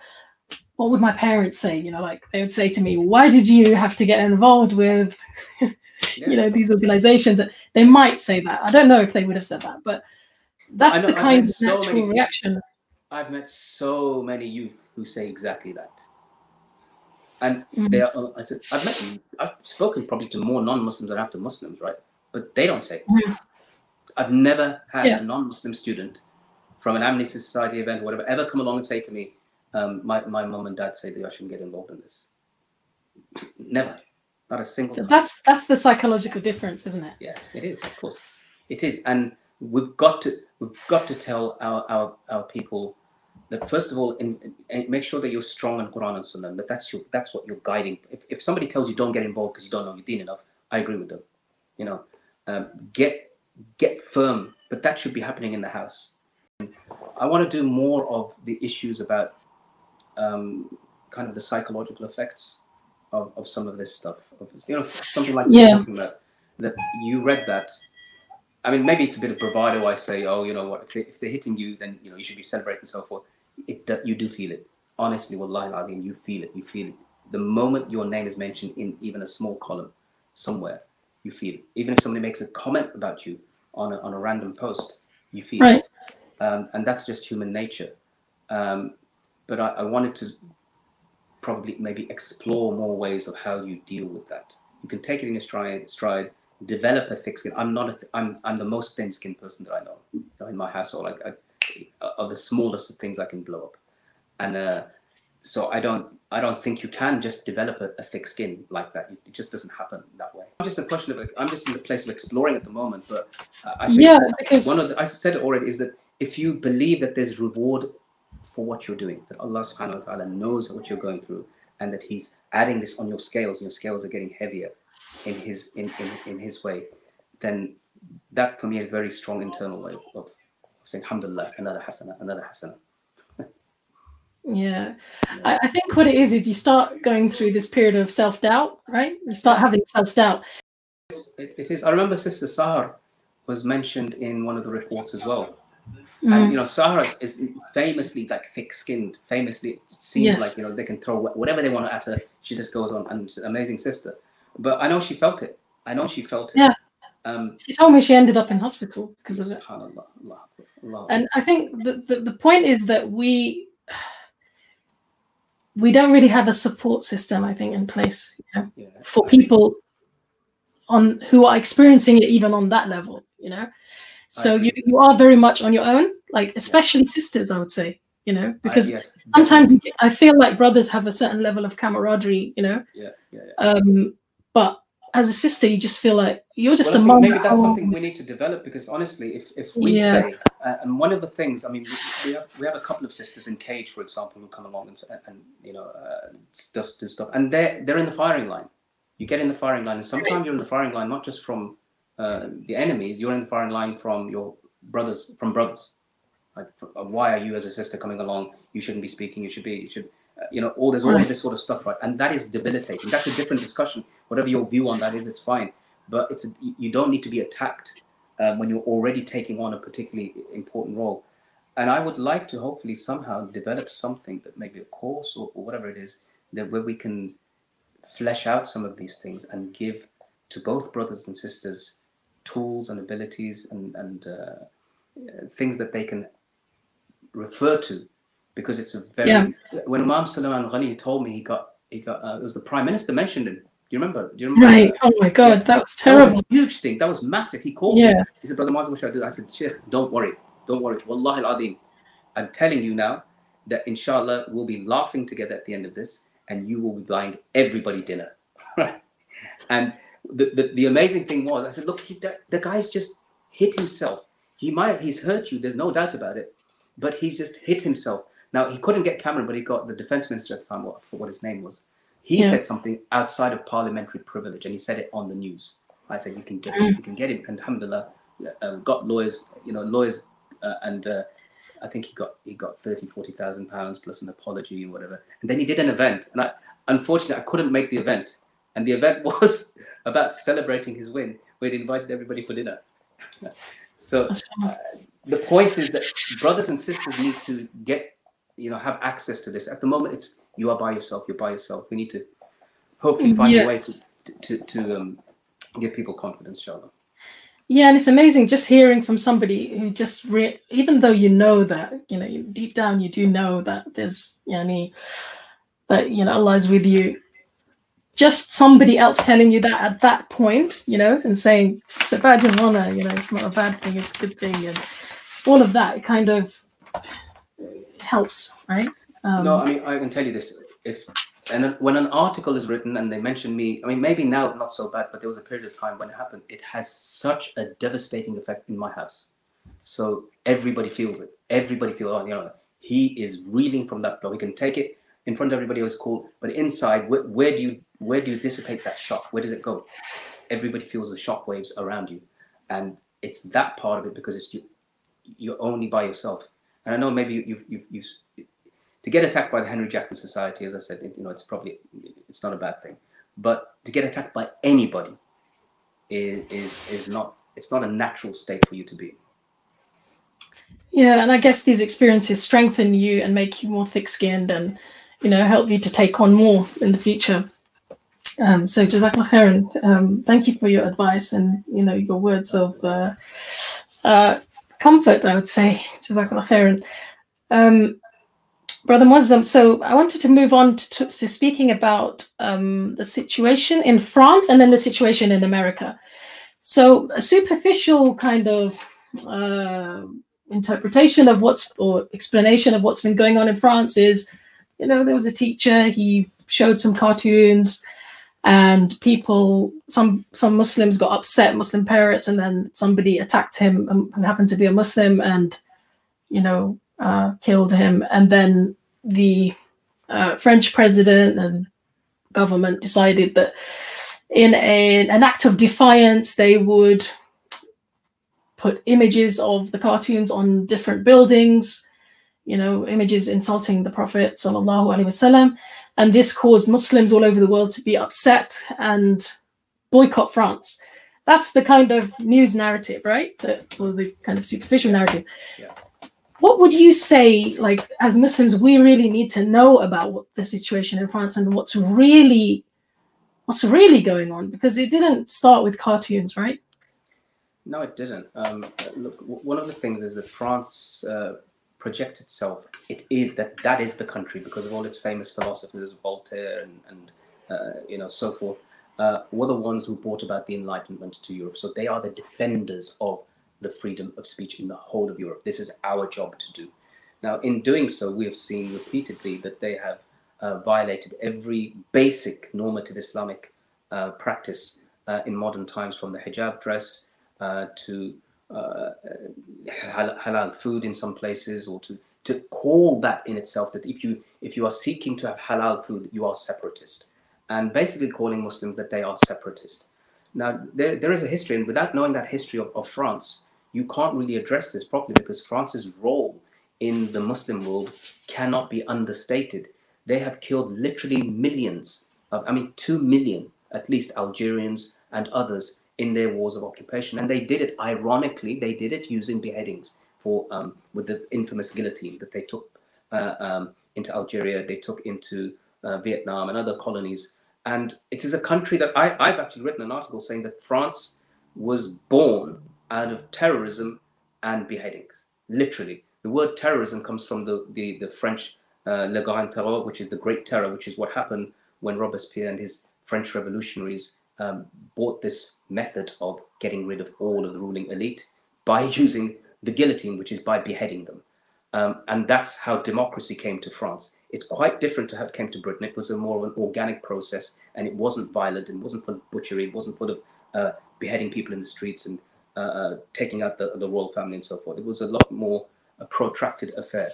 what would my parents say? You know, like they would say to me, why did you have to get involved with, you know, these organizations? They might say that. I don't know if they would have said that, but that's the kind of natural reaction. I've met so many youth who say exactly that. And they are, I said, I've spoken probably to more non-Muslims than after Muslims, right? But they don't say it. I've never had a non-Muslim student from an Amnesty Society event, or whatever, ever come along and say to me, my mum and dad say that I shouldn't get involved in this. Never. Not a single time. That's the psychological difference, isn't it? Yeah, it is, of course. It is. And we've got to tell our people that, first of all, make sure that you're strong on Quran and Sunnah. But that's what you're guiding. If somebody tells you don't get involved because you don't know your deen enough, I agree with them. You know, get firm, but that should be happening in the house. I want to do more of the issues about kind of the psychological effects of some of this stuff. You know, something like you're talking about, that you read that. I mean, maybe it's a bit of bravado. I say, oh, you know what? If they're hitting you, then you know you should be celebrating and so forth. You do feel it. Honestly, wallahi al-azim, you feel it. You feel it. The moment your name is mentioned in even a small column somewhere, you feel it. Even if somebody makes a comment about you on a random post, you feel it. And that's just human nature. But I wanted to probably maybe explore more ways of how you deal with that. You can take it in your stride, develop a thick skin. I'm the most thin-skinned person that I know. You know, in my household, of the smallest of things I can blow up. And so I don't think you can just develop a thick skin like that. It just doesn't happen that way. I'm just in the place of exploring at the moment. But I think because I said it already, is that if you believe that there's reward for what you're doing, that Allah subhanahu wa ta'ala knows what you're going through, and that He's adding this on your scales, and your scales are getting heavier in His way, then that for me is a very strong internal way of saying, alhamdulillah, another hasana, another hasana. Yeah. I think what it is you start going through this period of self-doubt, right? You start having self-doubt. It is. I remember Sister Sahar was mentioned in one of the reports as well. And, you know, Sahara is famously like thick-skinned. Famously, it seems like, you know, they can throw whatever they want at her. She just goes on, and she's an amazing sister. But I know she felt it. I know she felt it. Yeah. She told me she ended up in hospital because of it. And I think the point is that we don't really have a support system, I think, in place, you know, for people who are experiencing it even on that level, you know. So you are very much on your own, like especially sisters, I would say, you know, because sometimes I feel like brothers have a certain level of camaraderie, you know. But as a sister, you just feel like you're just a mom. Maybe that's something we need to develop, because honestly, if we say, and one of the things, I mean, we have a couple of sisters in Cage, for example, who come along and you know, just do stuff, and they're in the firing line. You get in the firing line, and sometimes you're in the firing line not just from the enemies, you're in the firing line from your brothers, like, why are you as a sister coming along? You shouldn't be speaking. You should you know, there's all of this sort of stuff, right? And that is debilitating. That's a different discussion. Whatever your view on that is, it's fine. But you don't need to be attacked when you're already taking on a particularly important role. And I would like to hopefully somehow develop something, that maybe a course or whatever it is, that where we can flesh out some of these things and give to both brothers and sisters tools and abilities and things that they can refer to, because it's a very when Imam Suleiman Ghani told me he got it was the Prime Minister mentioned him. Do you remember? Right. Oh my God, that was terrible. That was a huge thing. That was massive. He called me. He said, Brother Moazzam, what should I do? I said, Sheikh, don't worry. Wallahi al-Azim, I'm telling you now that inshallah we'll be laughing together at the end of this, and you will be buying everybody dinner. Right? And the amazing thing was, I said, look, the guy's just hit himself. He's hurt you, there's no doubt about it, but he's just hit himself. Now, he couldn't get Cameron, but he got the defense minister at the time, what his name was. He said something outside of parliamentary privilege, and he said it on the news. I said, you can get him, and alhamdulillah, got lawyers, you know, and I think he got 30,000-40,000 pounds plus an apology and whatever. And then he did an event, and unfortunately I couldn't make the event. And the event was about celebrating his win, where he invited everybody for dinner. So the point is that brothers and sisters need to have access to this. At the moment, it's you are by yourself. You're by yourself. We need to hopefully find a way to give people confidence, inshallah. Yeah, and it's amazing just hearing from somebody who just even though you know that, you know, deep down you do know that there's that, you know, Allah is with you. Just somebody else telling you that at that point, you know, and saying it's a badge of honor, you know, it's not a bad thing, it's a good thing, and all of that kind of helps, right? No, I mean, I can tell you this: when an article is written and they mention me, I mean, maybe now not so bad, but there was a period of time when it happened. It has such a devastating effect in my house. So everybody feels it. Everybody feels, oh, you know, he is reeling from that blow. He can take it in front of everybody else, cool, but inside, where do you dissipate that shock? Where does it go? Everybody feels the shock waves around you, and it's that part of it, because it's you're only by yourself. And I know maybe you to get attacked by the Henry Jackson Society, as I said, you know, it's not a bad thing, but to get attacked by anybody is not a natural state for you to be. Yeah, and I guess these experiences strengthen you and make you more thick-skinned, and, you know, help you to take on more in the future. So Jazakallah khairan. Thank you for your advice and, you know, your words of comfort, I would say. Jazakallah khairan. Brother Moazzam, so I wanted to move on to speaking about the situation in France and then the situation in America. So a superficial kind of interpretation of explanation of what's been going on in France is, you know, there was a teacher, he showed some cartoons, and some Muslims got upset, Muslim parents, and then somebody attacked him who happened to be a Muslim, and, you know, killed him. And then the French president and government decided that in an act of defiance, they would put images of the cartoons on different buildings, images insulting the Prophet sallallahu alaihi wasallam, and this caused Muslims all over the world to be upset and boycott France. That's the kind of news narrative, right? Or the kind of superficial narrative. Yeah. What would you say, like, as Muslims, we really need to know about what the situation in France and what's really going on? Because it didn't start with cartoons, right? No, it didn't. Look, one of the things is that France projects itself. That is the country because of all its famous philosophers, Voltaire and so forth. Were the ones who brought about the Enlightenment to Europe. So they are the defenders of the freedom of speech in the whole of Europe. This is our job to do. Now, in doing so, we have seen repeatedly that they have violated every basic normative Islamic practice in modern times, from the hijab dress to halal food in some places, or to call that in itself, that if you are seeking to have halal food, you are separatist, and basically calling Muslims that they are separatist. Now, there is a history, and without knowing that history of France, you can't really address this properly, because France's role in the Muslim world cannot be understated. They have killed literally millions, 2 million at least, Algerians and others in their wars of occupation. And they did it, ironically, they did it using beheadings with the infamous guillotine that they took into Algeria, they took into Vietnam and other colonies. And it is a country that I've actually written an article saying that France was born out of terrorism and beheadings. Literally, the word terrorism comes from the French Le Grand Terror, which is the Great Terror, which is what happened when Robespierre and his French revolutionaries bought this method of getting rid of all of the ruling elite by using the guillotine, which is by beheading them. And that's how democracy came to France. It's quite different to how it came to Britain. It was more of an organic process, and it wasn't violent, it wasn't full of butchery, it wasn't full of beheading people in the streets and taking out the royal family and so forth. It was a lot more a protracted affair.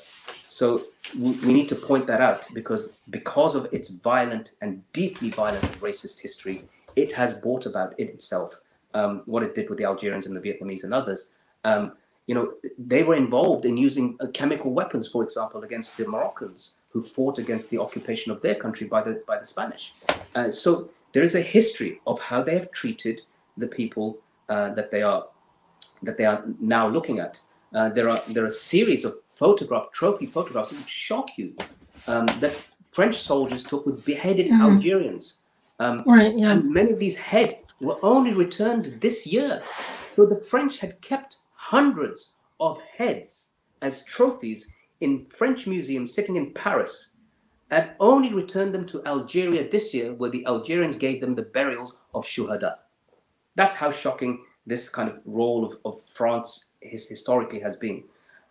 So we need to point that out, because of its violent and deeply violent and racist history, it has brought about it itself what it did with the Algerians and the Vietnamese and others. They were involved in using chemical weapons, for example, against the Moroccans who fought against the occupation of their country by the Spanish. So there is a history of how they have treated the people that they are now looking at. There are a series of trophy photographs that would shock you that French soldiers took with beheaded Algerians. Right, yeah. And many of these heads were only returned this year. So the French had kept hundreds of heads as trophies in French museums sitting in Paris, and only returned them to Algeria this year, where the Algerians gave them the burials of Shuhada. That's how shocking this kind of role of France historically has been.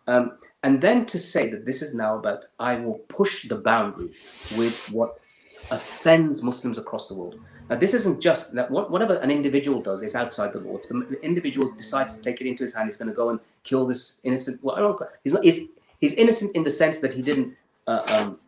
And then to say that this is now about, I will push the boundary with what offends Muslims across the world. Now, this isn't just that whatever an individual does is outside the law. If the individual decides to take it into his hand, he's going to go and kill this innocent. Well, he's innocent in the sense that he didn't.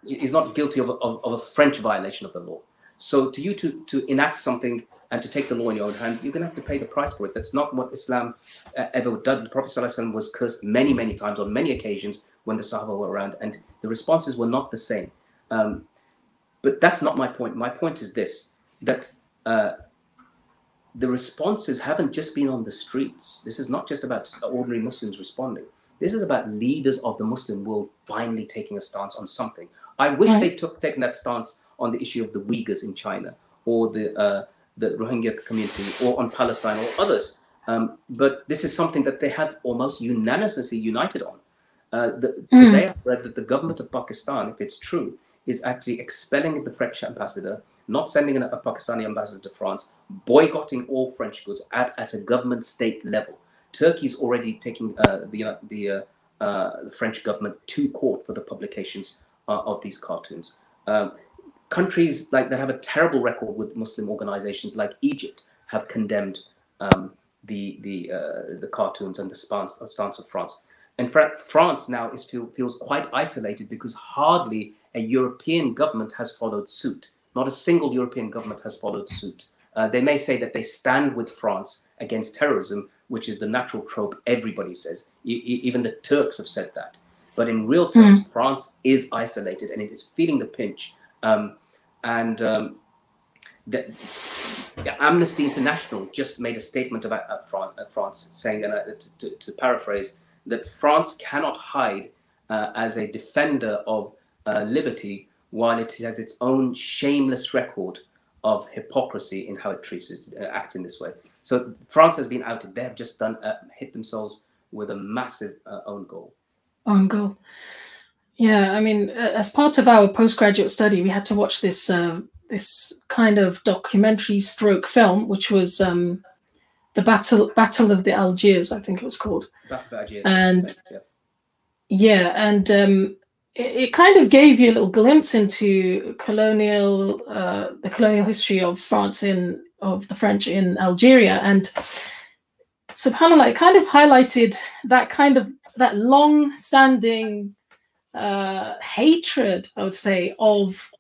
He's not guilty of a French violation of the law. So, to enact something and to take the law in your own hands, you're going to have to pay the price for it. That's not what Islam ever did. The Prophet ﷺ was cursed many, many times on many occasions when the Sahaba were around, and the responses were not the same. But that's not my point. My point is this, that the responses haven't just been on the streets. This is not just about ordinary Muslims responding. This is about leaders of the Muslim world finally taking a stance on something. I wish they'd taken that stance on the issue of the Uyghurs in China, or the Rohingya community, or on Palestine, or others. But this is something that they have almost unanimously united on. Today I read that the government of Pakistan, if it's true, is actually expelling the French ambassador, not sending a Pakistani ambassador to France, boycotting all French goods at a government state level. Turkey's already taking the French government to court for the publications of these cartoons. Countries that have a terrible record with Muslim organizations, like Egypt, have condemned the cartoons and the stance of France. In fact, France now feels quite isolated, because hardly a European government has followed suit. Not a single European government has followed suit. They may say that they stand with France against terrorism, which is the natural trope everybody says. Even the Turks have said that. But in real terms, France is isolated and it is feeling the pinch. Amnesty International just made a statement about France, saying, and to paraphrase, that France cannot hide as a defender of liberty while it has its own shameless record of hypocrisy in how it acts in this way. So France has been outed. They have just hit themselves with a massive own goal. Own goal. Yeah, I mean, as part of our postgraduate study, we had to watch this this kind of documentary stroke film, which was the Battle of the Algiers, I think it was called. Battle of Algiers. And it kind of gave you a little glimpse into the colonial history of France of the French in Algeria, and subhanAllah, it kind of highlighted that long-standing hatred, I would say, of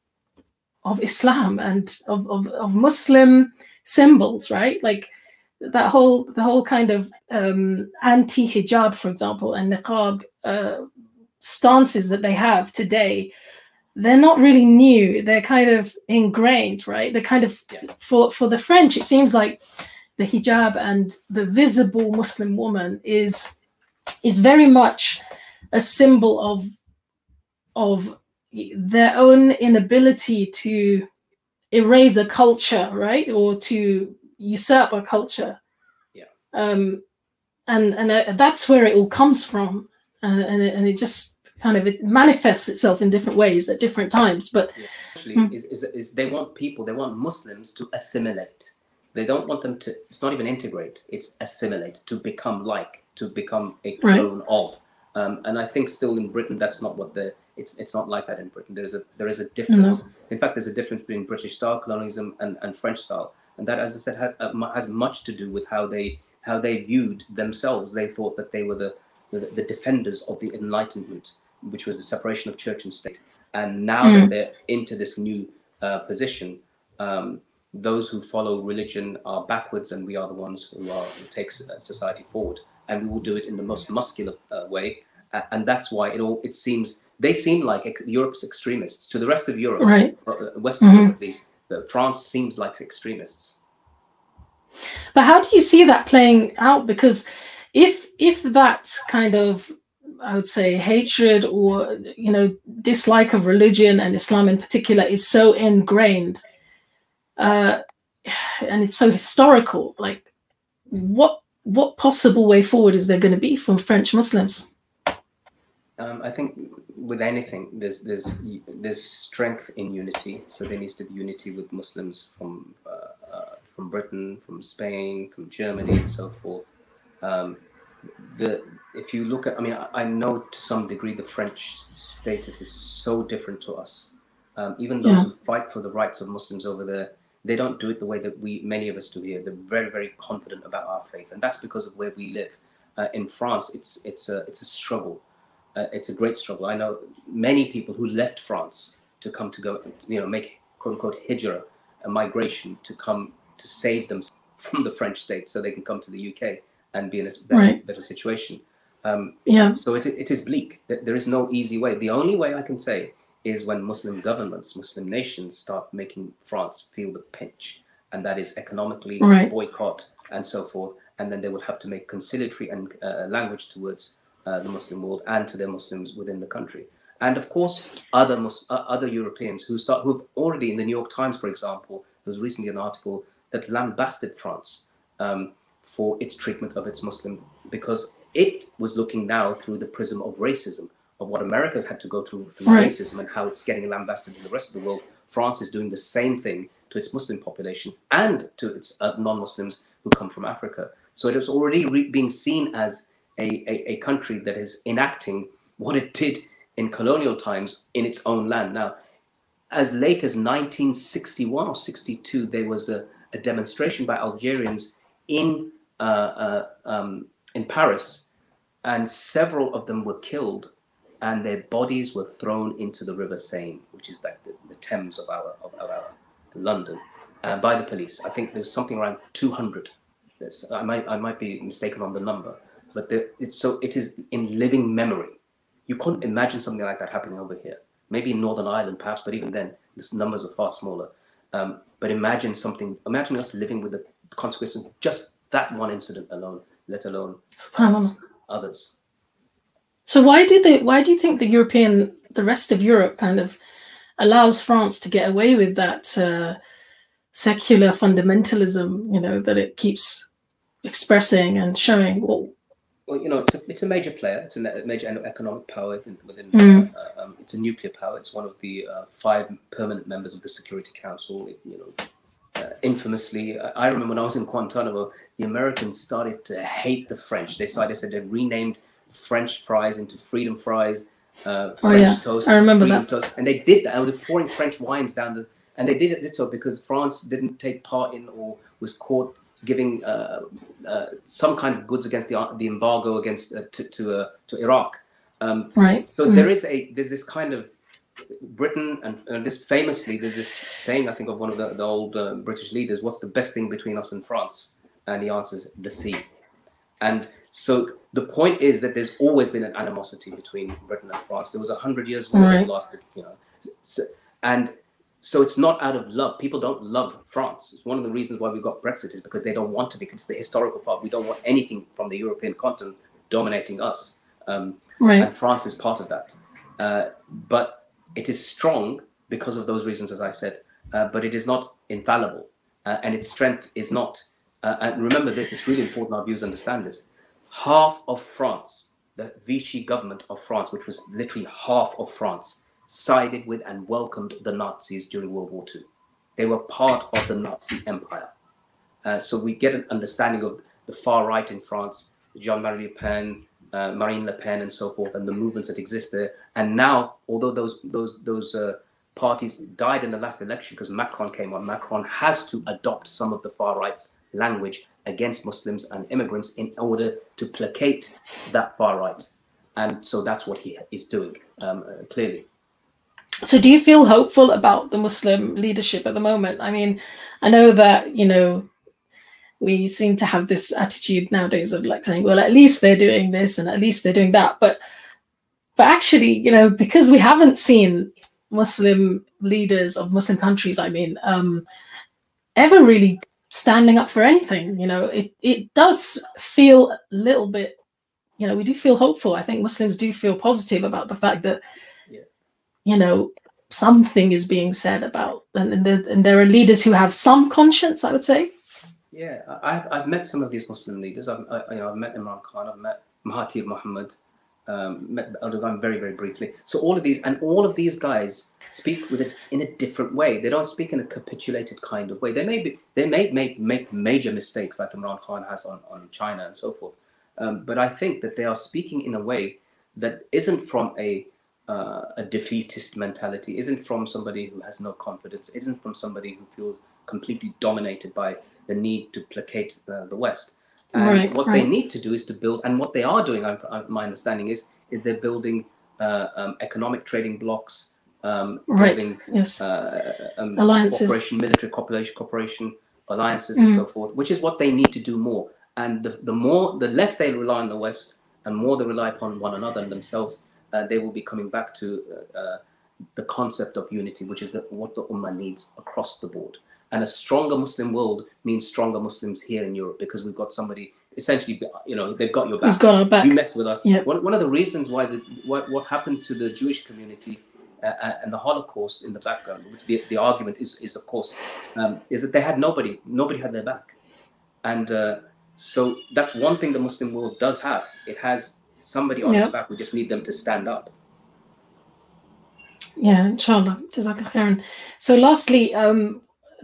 Islam and of Muslim symbols, right? Like the whole kind of anti-hijab, for example, and niqab stances that they have today. They're not really new. They're kind of ingrained, right? They're kind of for the French, it seems like the hijab and the visible Muslim woman is very much a symbol of their own inability to erase a culture, right, or to usurp a culture. And that's where it all comes from, and it just kind of it manifests itself in different ways at different times. But actually, is they want Muslims to assimilate. They don't want them to. It's not even integrate. It's assimilate, to become a clone of. And I think still in Britain, that's not what it's not like that in Britain. There is a difference. No. In fact, there's a difference between British style colonialism and French style, and that, as I said, has much to do with how they viewed themselves. They thought that they were the defenders of the Enlightenment, which was the separation of church and state. And now that they're into this new position, those who follow religion are backwards, and we are the ones who take society forward. And we will do it in the most muscular way, and that's why it seems they seem like Europe's extremists to the rest of Europe, right? Western Europe, at least. France seems like extremists. But how do you see that playing out? Because if that kind of, I would say, hatred or dislike of religion and Islam in particular is so ingrained, and it's so historical, like what possible way forward is there going to be from French Muslims? I think with anything, there's strength in unity. So there needs to be unity with Muslims from Britain, from Spain, from Germany, and so forth. If you look at, I know to some degree the French status is so different to us. Even those who fight for the rights of Muslims over there, they don't do it the way that many of us do here. They're very, very confident about our faith, and that's because of where we live. In France, it's a struggle. It's a great struggle. I know many people who left France to come to go, make quote unquote hijrah, a migration, to come to save them from the French state, so they can come to the UK and be in a better situation. So it is bleak. There is no easy way. The only way I can say is when Muslim governments, Muslim nations start making France feel the pinch, and that is economically, boycott and so forth, and then they would have to make conciliatory and language towards the Muslim world and to their Muslims within the country. And of course, other Europeans who've already, in the New York Times, for example, there was recently an article that lambasted France for its treatment of its Muslim, because it was looking now through the prism of racism, of what America's had to go through racism, and how it's getting lambasted in the rest of the world. France is doing the same thing to its Muslim population and to its non-Muslims who come from Africa. So it is already being seen as a country that is enacting what it did in colonial times in its own land. Now, as late as 1961 or 62, there was a demonstration by Algerians in Paris, and several of them were killed, and their bodies were thrown into the River Seine, which is like the Thames of our London, by the police. I think there's something around 200. I might be mistaken on the number, but it is in living memory. you couldn't imagine something like that happening over here. Maybe in Northern Ireland, perhaps, but even then, the numbers were far smaller. But imagine us living with the consequences of just that one incident alone, let alone others. So why do you think the rest of Europe kind of allows France to get away with that secular fundamentalism, you know, that it keeps expressing and showing? Well, you know, it's a major player. It's a major economic power within. It's a nuclear power. It's one of the 5 permanent members of the Security Council. You know, infamously, I remember when I was in Guantanamo, the Americans started to hate the French. They said they renamed French fries into freedom fries, French toast. I remember that. Toast, and they did that. And they were pouring French wines down the. And they did so because France didn't take part in or was caught giving some kind of goods against the embargo against to Iraq. Right. So there's this kind of Britain and this famously there's this saying, I think, of one of the old British leaders: "What's the best thing between us and France?" And he answers, "The sea." And so the point is that there's always been an animosity between Britain and France. There was 100 years war that lasted, you know, so it's not out of love. People don't love France. It's one of the reasons why we got Brexit is because they don't want to, because it's the historical part. We don't want anything from the European continent dominating us. And France is part of that. But it is strong because of those reasons, as I said, but it is not infallible. And its strength is not, and remember that it's really important our viewers understand this. Half of France, the Vichy government of France, which was literally half of France, sided with and welcomed the Nazis during World War II. They were part of the Nazi empire. So we get an understanding of the far right in France, Jean-Marie Le Pen, Marine Le Pen, and so forth, and the movements that exist there. And now, although those parties died in the last election because Macron came on, Macron has to adopt some of the far right's language against Muslims and immigrants in order to placate that far right. And so that's what he is doing, clearly. So do you feel hopeful about the Muslim leadership at the moment? I mean, I know that, you know, we seem to have this attitude nowadays of like saying, well, at least they're doing this and at least they're doing that. But actually, you know, because we haven't seen Muslim leaders of Muslim countries, I mean, ever really standing up for anything, you know, it does feel a little bit, you know, we do feel hopeful. I think Muslims do feel positive about the fact that, you know, something is being said about, and there are leaders who have some conscience, I would say. Yeah, I've met some of these Muslim leaders. I've met Imran Khan, I've met Mahathir Mohamad, met Erdogan very, very briefly. So all of these guys speak in a different way. They don't speak in a capitulated kind of way. They may make major mistakes like Imran Khan has on China and so forth. But I think that they are speaking in a way that isn't from a defeatist mentality, isn't from somebody who has no confidence, isn't from somebody who feels completely dominated by the need to placate the West. And what they need to do is to build, and what they are doing, my understanding is they're building economic trading blocks, building alliances, military cooperation alliances, and so forth, which is what they need to do more. And the less they rely on the West and more they rely upon one another and themselves, they will be coming back to the concept of unity, which is what the Ummah needs across the board. And a stronger Muslim world means stronger Muslims here in Europe, because we've got somebody, essentially, you know, they've got your back. Who's got our back. You mess with us. Yep. One of the reasons why what happened to the Jewish community and the Holocaust in the background, which the argument is of course, is that they had nobody had their back. And so that's one thing the Muslim world does have. It has somebody on its back. We just need them to stand up. Yeah, inshallah. Jazakallah khairan. So lastly,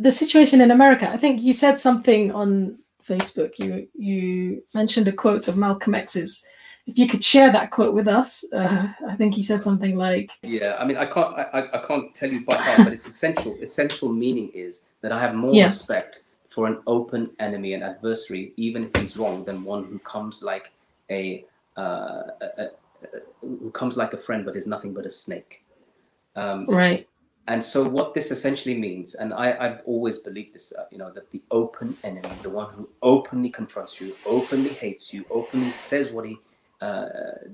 the situation in America. I think you said something on Facebook. You mentioned a quote of Malcolm X's. If you could share that quote with us, I think he said something like, "Yeah, I mean, I can't tell you by heart, but its essential meaning is that I have more respect for an open enemy and adversary, even if he's wrong, than one who comes like a friend but is nothing but a snake." And so what this essentially means, and I've always believed this, you know, that the open enemy, the one who openly confronts you, openly hates you, openly says what he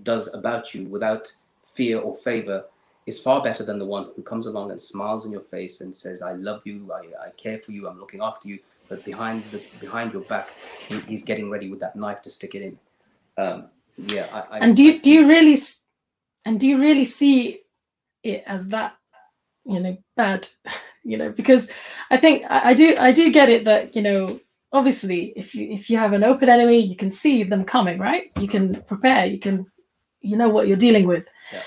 does about you without fear or favor is far better than the one who comes along and smiles in your face and says, I love you, I care for you, I'm looking after you, but behind your back, he's getting ready with that knife to stick it in. And do you really see it as that, bad, because I think I do get it that, obviously if you have an open enemy, you can see them coming, right? You can prepare, you know what you're dealing with. Yeah.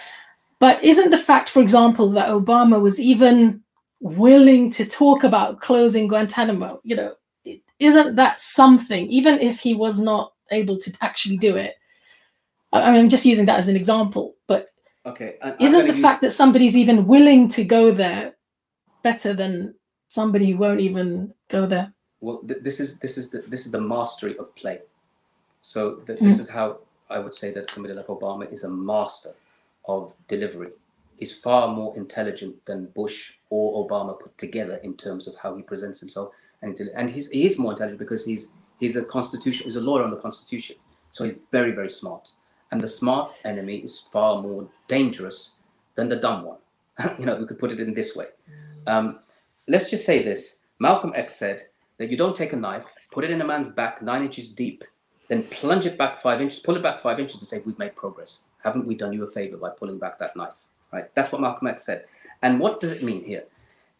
But isn't the fact, for example, that Obama was even willing to talk about closing Guantanamo, isn't that something, even if he was not able to actually do it? I mean, I'm just using that as an example, but okay. Isn't the fact that somebody's even willing to go there better than somebody who won't even go there? Well, this is the mastery of play. So this is how I would say that somebody like Obama is a master of delivery. He's far more intelligent than Bush or Obama put together in terms of how he presents himself, and he is more intelligent because he's a lawyer on the Constitution. So he's very, very smart. And the smart enemy is far more dangerous than the dumb one. We could put it in this way. Let's just say this. Malcolm X said that you don't take a knife, put it in a man's back 9 inches deep, then plunge it back 5 inches, pull it back 5 inches and say, we've made progress. Haven't we done you a favor by pulling back that knife? Right? That's what Malcolm X said. And what does it mean here?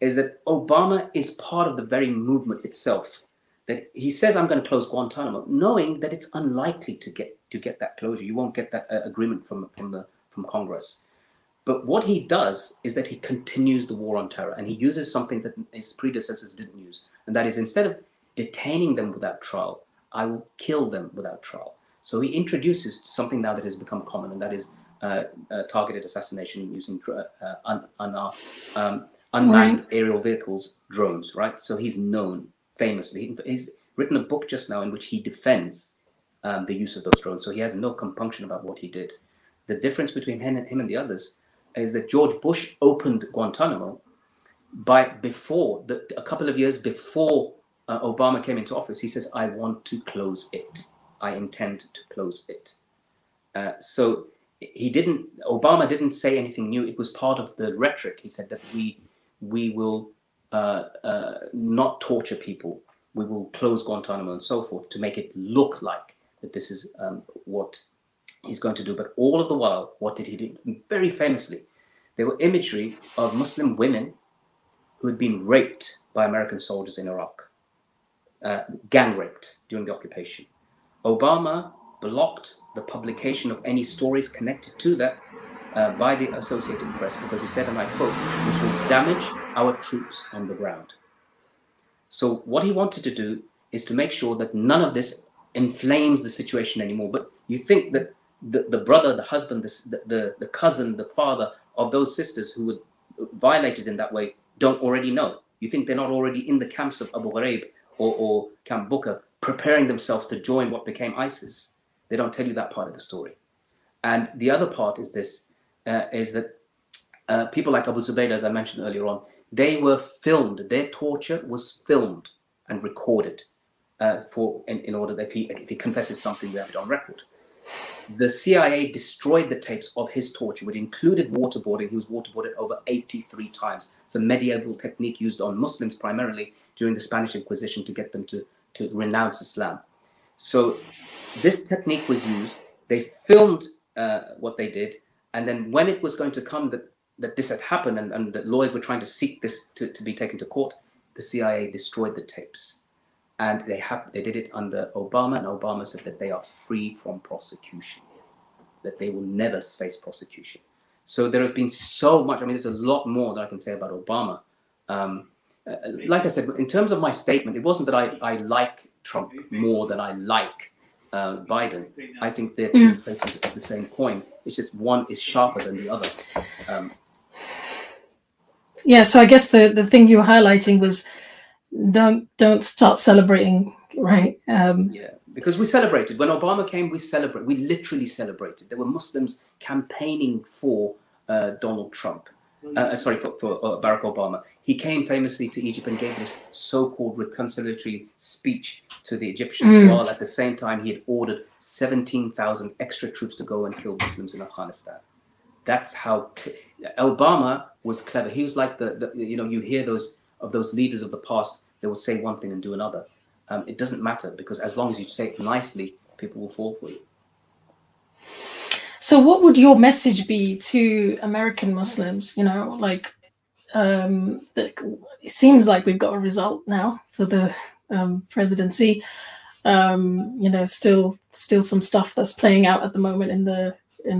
Is that Obama is part of the very movement itself. That he says, I'm going to close Guantanamo, knowing that it's unlikely to get that closure. You won't get that agreement from Congress. But what he does is that he continues the war on terror, and he uses something that his predecessors didn't use. And that is, instead of detaining them without trial, I will kill them without trial. So he introduces something now that has become common, and that is targeted assassination using unmanned aerial vehicles, drones, right? So he's known famously. He's written a book just now in which he defends the use of those drones. So he has no compunction about what he did. The difference between him and the others is that George Bush opened Guantanamo a couple of years before Obama came into office. He says, I want to close it. I intend to close it. So Obama didn't say anything new. It was part of the rhetoric. He said that we will not torture people. We will close Guantanamo and so forth to make it look like that this is what he's going to do. But all of the while, what did he do? Very famously, there were imagery of Muslim women who had been raped by American soldiers in Iraq, gang raped during the occupation. Obama blocked the publication of any stories connected to that by the Associated Press because he said, and I quote, this will damage our troops on the ground. So what he wanted to do is to make sure that none of this inflames the situation anymore. But you think that the brother, the husband, the cousin, the father of those sisters who were violated in that way don't already know. You think they're not already in the camps of Abu Ghraib or Camp Bukka preparing themselves to join what became ISIS? They don't tell you that part of the story. And the other part is this, is that people like Abu Zubaydah, as I mentioned earlier on, they were filmed. Their torture was filmed and recorded in order that if he confesses something, we have it on record. The CIA destroyed the tapes of his torture, which included waterboarding. He was waterboarded over 83 times. It's a medieval technique used on Muslims primarily during the Spanish Inquisition to get them to renounce Islam. So this technique was used. They filmed what they did. And then when it was going to come that this had happened and the lawyers were trying to seek this to be taken to court, the CIA destroyed the tapes. And they did it under Obama, and Obama said that they are free from prosecution, that they will never face prosecution. So there has been so much. I mean, there's a lot more that I can say about Obama. Like I said, in terms of my statement, it wasn't that I like Trump more than I like Biden. I think they're two faces of the same coin. It's just one is sharper than the other. Yeah, so I guess the thing you were highlighting was don't start celebrating, right? Yeah, because we celebrated. When Obama came, we literally celebrated. There were Muslims campaigning for Donald Trump. For Barack Obama. He came famously to Egypt and gave this so-called reconciliatory speech to the Egyptians, while at the same time he had ordered 17,000 extra troops to go and kill Muslims in Afghanistan. That's how Obama was clever. He was like the you know, you hear those leaders of the past, they will say one thing and do another. It doesn't matter, because as long as you say it nicely, people will fall for you. So what would your message be to American Muslims? You know, like, it seems like we've got a result now for the presidency. You know, still some stuff that's playing out at the moment in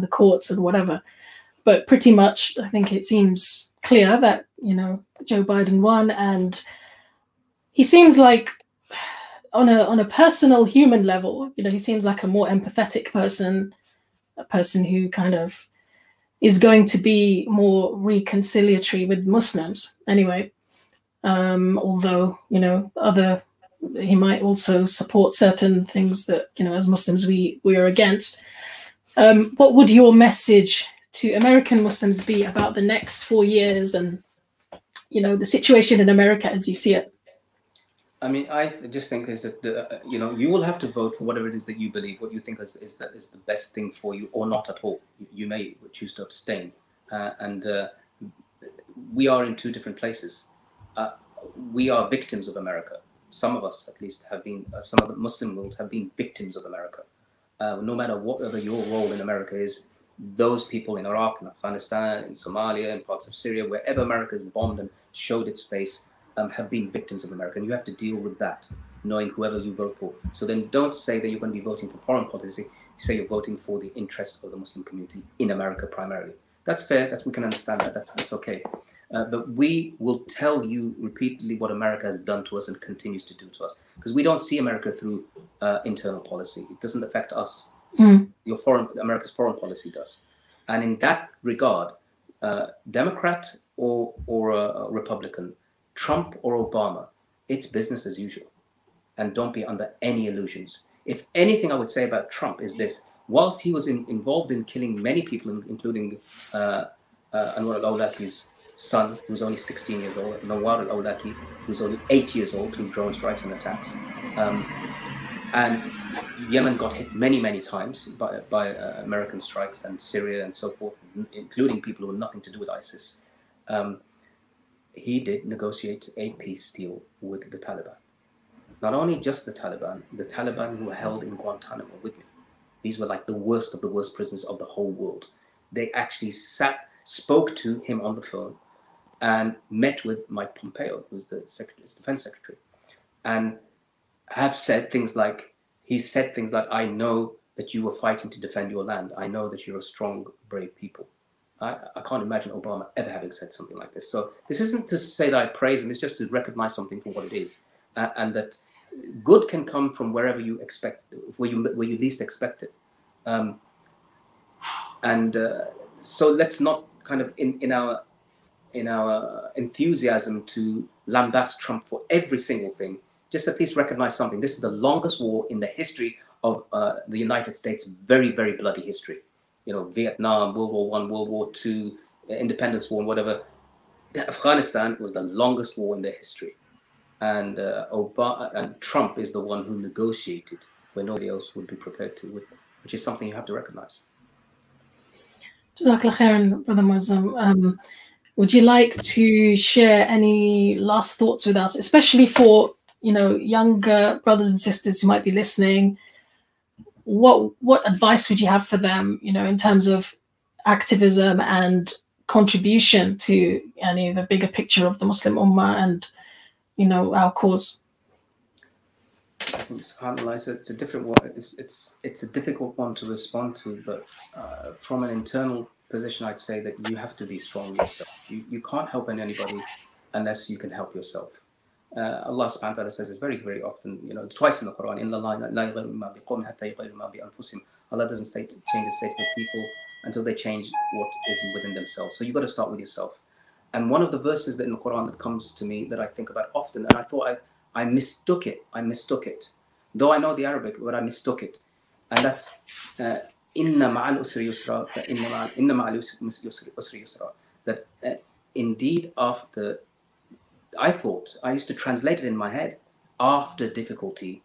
the courts and whatever. But pretty much, I think it seems clear that, you know, Joe Biden won, and he seems like, on a personal human level, you know, he seems like a more empathetic person, a person who kind of is going to be more reconciliatory with Muslims anyway. Although, you know, he might also support certain things that, you know, as Muslims we are against. What would your message to American Muslims be about the next 4 years and, you know, the situation in America as you see it? I mean, I just think is that you know, you will have to vote for whatever it is that you believe, what you think is the best thing for you, or not at all. You may choose to abstain, and we are in two different places. We are victims of America. Some of us, at least, have been. Some of the Muslim world have been victims of America. No matter whatever your role in America is, those people in Iraq, in Afghanistan, in Somalia, in parts of Syria, wherever America has bombed and showed its face, have been victims of America, and you have to deal with that, knowing whoever you vote for. So then don't say that you're going to be voting for foreign policy. You say you're voting for the interests of the Muslim community in America primarily. That's fair. We can understand that. That's okay. But we will tell you repeatedly what America has done to us and continues to do to us, because we don't see America through internal policy. It doesn't affect us. America's foreign policy does. And in that regard, Democrat or Republican, Trump or Obama, it's business as usual. And don't be under any illusions. If anything I would say about Trump is this: whilst he was involved in killing many people, including Anwar al-Awlaki's son, who was only 16 years old, Nawar al-Awlaki, who was only 8 years old, through drone strikes and attacks. And Yemen got hit many, many times by American strikes, and Syria and so forth, including people who had nothing to do with ISIS. He did negotiate a peace deal with the Taliban. Not only just the Taliban who were held in Guantanamo with me. These were like the worst of the worst prisoners of the whole world. They actually spoke to him on the phone and met with Mike Pompeo, who's the defense secretary, and have said things like, I know that you were fighting to defend your land. I know that you're a strong, brave people. I can't imagine Obama ever having said something like this. So this isn't to say that I praise him, it's just to recognize something for what it is. And that good can come from wherever you expect, where you least expect it. So let's not kind of in our enthusiasm to lambast Trump for every single thing, just at least recognize something. This is the longest war in the history of the United States, very, very bloody history. You know, Vietnam, World War I, World War II, Independence War, and whatever. Afghanistan was the longest war in their history. And Trump is the one who negotiated when nobody else would be prepared to, which is something you have to recognize. Jazakallah khairan, Brother Moazzam. Would you like to share any last thoughts with us, especially for, you know, younger brothers and sisters who might be listening? What advice would you have for them, you know, in terms of activism and contribution to the bigger picture of the Muslim Ummah and, you know, our cause? I think, subhanAllah, it's a different one. It's a difficult one to respond to, but from an internal position, I'd say that you have to be strong yourself. You can't help anybody unless you can help yourself. Allah subhanahu wa ta'ala says this very, very often, you know, twice in the Quran, Allah doesn't change the state of the people until they change what is within themselves. So you've got to start with yourself. And one of the verses that in the Quran that comes to me that I think about often, and I thought I mistook it. Though I know the Arabic, but I mistook it. And that's inna ma'al usri yusra, inna ma'al usri yusra. That indeed after, I used to translate it in my head, after difficulty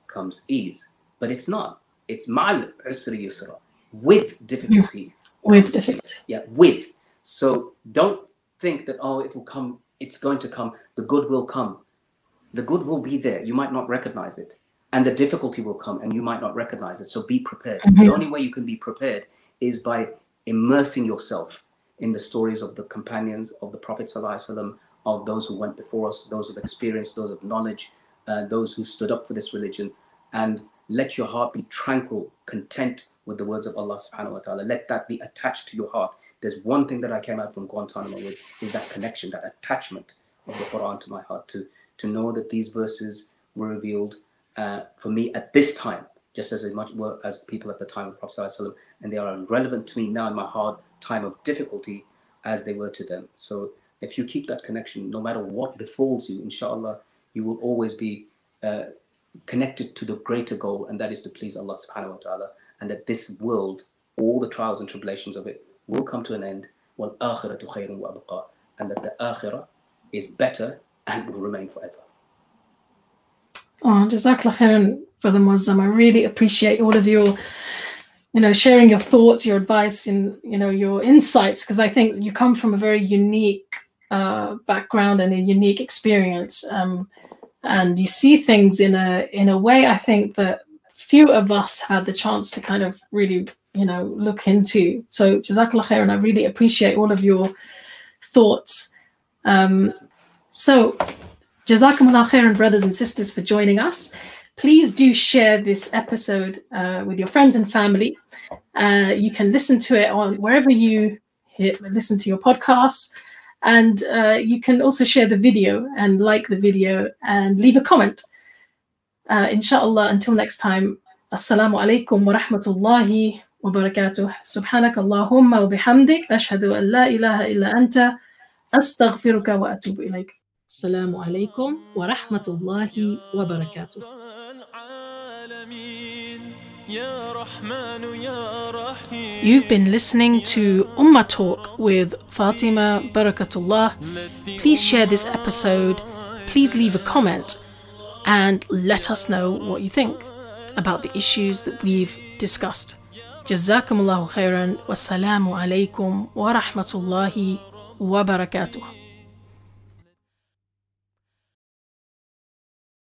comes ease. But it's not. It's ma'al usri yusra, with difficulty With difficulty. Yeah, with. So don't think that, oh, it will come, it's going to come, the good will come. The good will be there. You might not recognize it. And the difficulty will come and you might not recognize it. So be prepared. The only way you can be prepared is by immersing yourself in the stories of the companions of the Prophet ﷺ, of those who went before us, those of experience, those of knowledge, those who stood up for this religion, and let your heart be tranquil, content with the words of Allah subhanahu wa ta'ala. Let that be attached to your heart. There's one thing that I came out from Guantanamo with, is that connection, that attachment of the Quran to my heart, to know that these verses were revealed for me at this time, just as much were as people at the time of the Prophet ﷺ, and they are relevant to me now in my hard time of difficulty as they were to them. So if you keep that connection, no matter what befalls you, inshallah, you will always be connected to the greater goal, and that is to please Allah subhanahu wa ta'ala, and that this world, all the trials and tribulations of it, will come to an end. وَالْآخِرَةُ خَيْرٌ وَأَبْقَى, and that the akhirah is better and will remain forever. Oh, Jazakallah khairan, Brother Moazzam. I really appreciate all of your, sharing your thoughts, your advice, and your insights, because I think you come from a very unique background and a unique experience, and you see things in a way I think that few of us had the chance to kind of really look into. So Jazakallah khairan, I really appreciate all of your thoughts. So Jazakumullah khairan, brothers and sisters, for joining us. Please do share this episode with your friends and family. You can listen to it on wherever you listen to your podcasts, and you can also share the video and like the video and leave a comment. Inshallah, until next time, Assalamu alaikum wa rahmatullahi wa barakatuh. Subhanakallahumma wa bihamdik, ashhadu an la ilaha illa anta, astaghfiruka wa atubu ilayk. Assalamu alaikum wa rahmatullahi wa barakatuh. You've been listening to Ummah Talk with Fatima Barkatulla. Please share this episode, please leave a comment, and let us know what you think about the issues that we've discussed. Jazakumullahu khairan, wassalamu alaikum wa rahmatullahi wa barakatuh.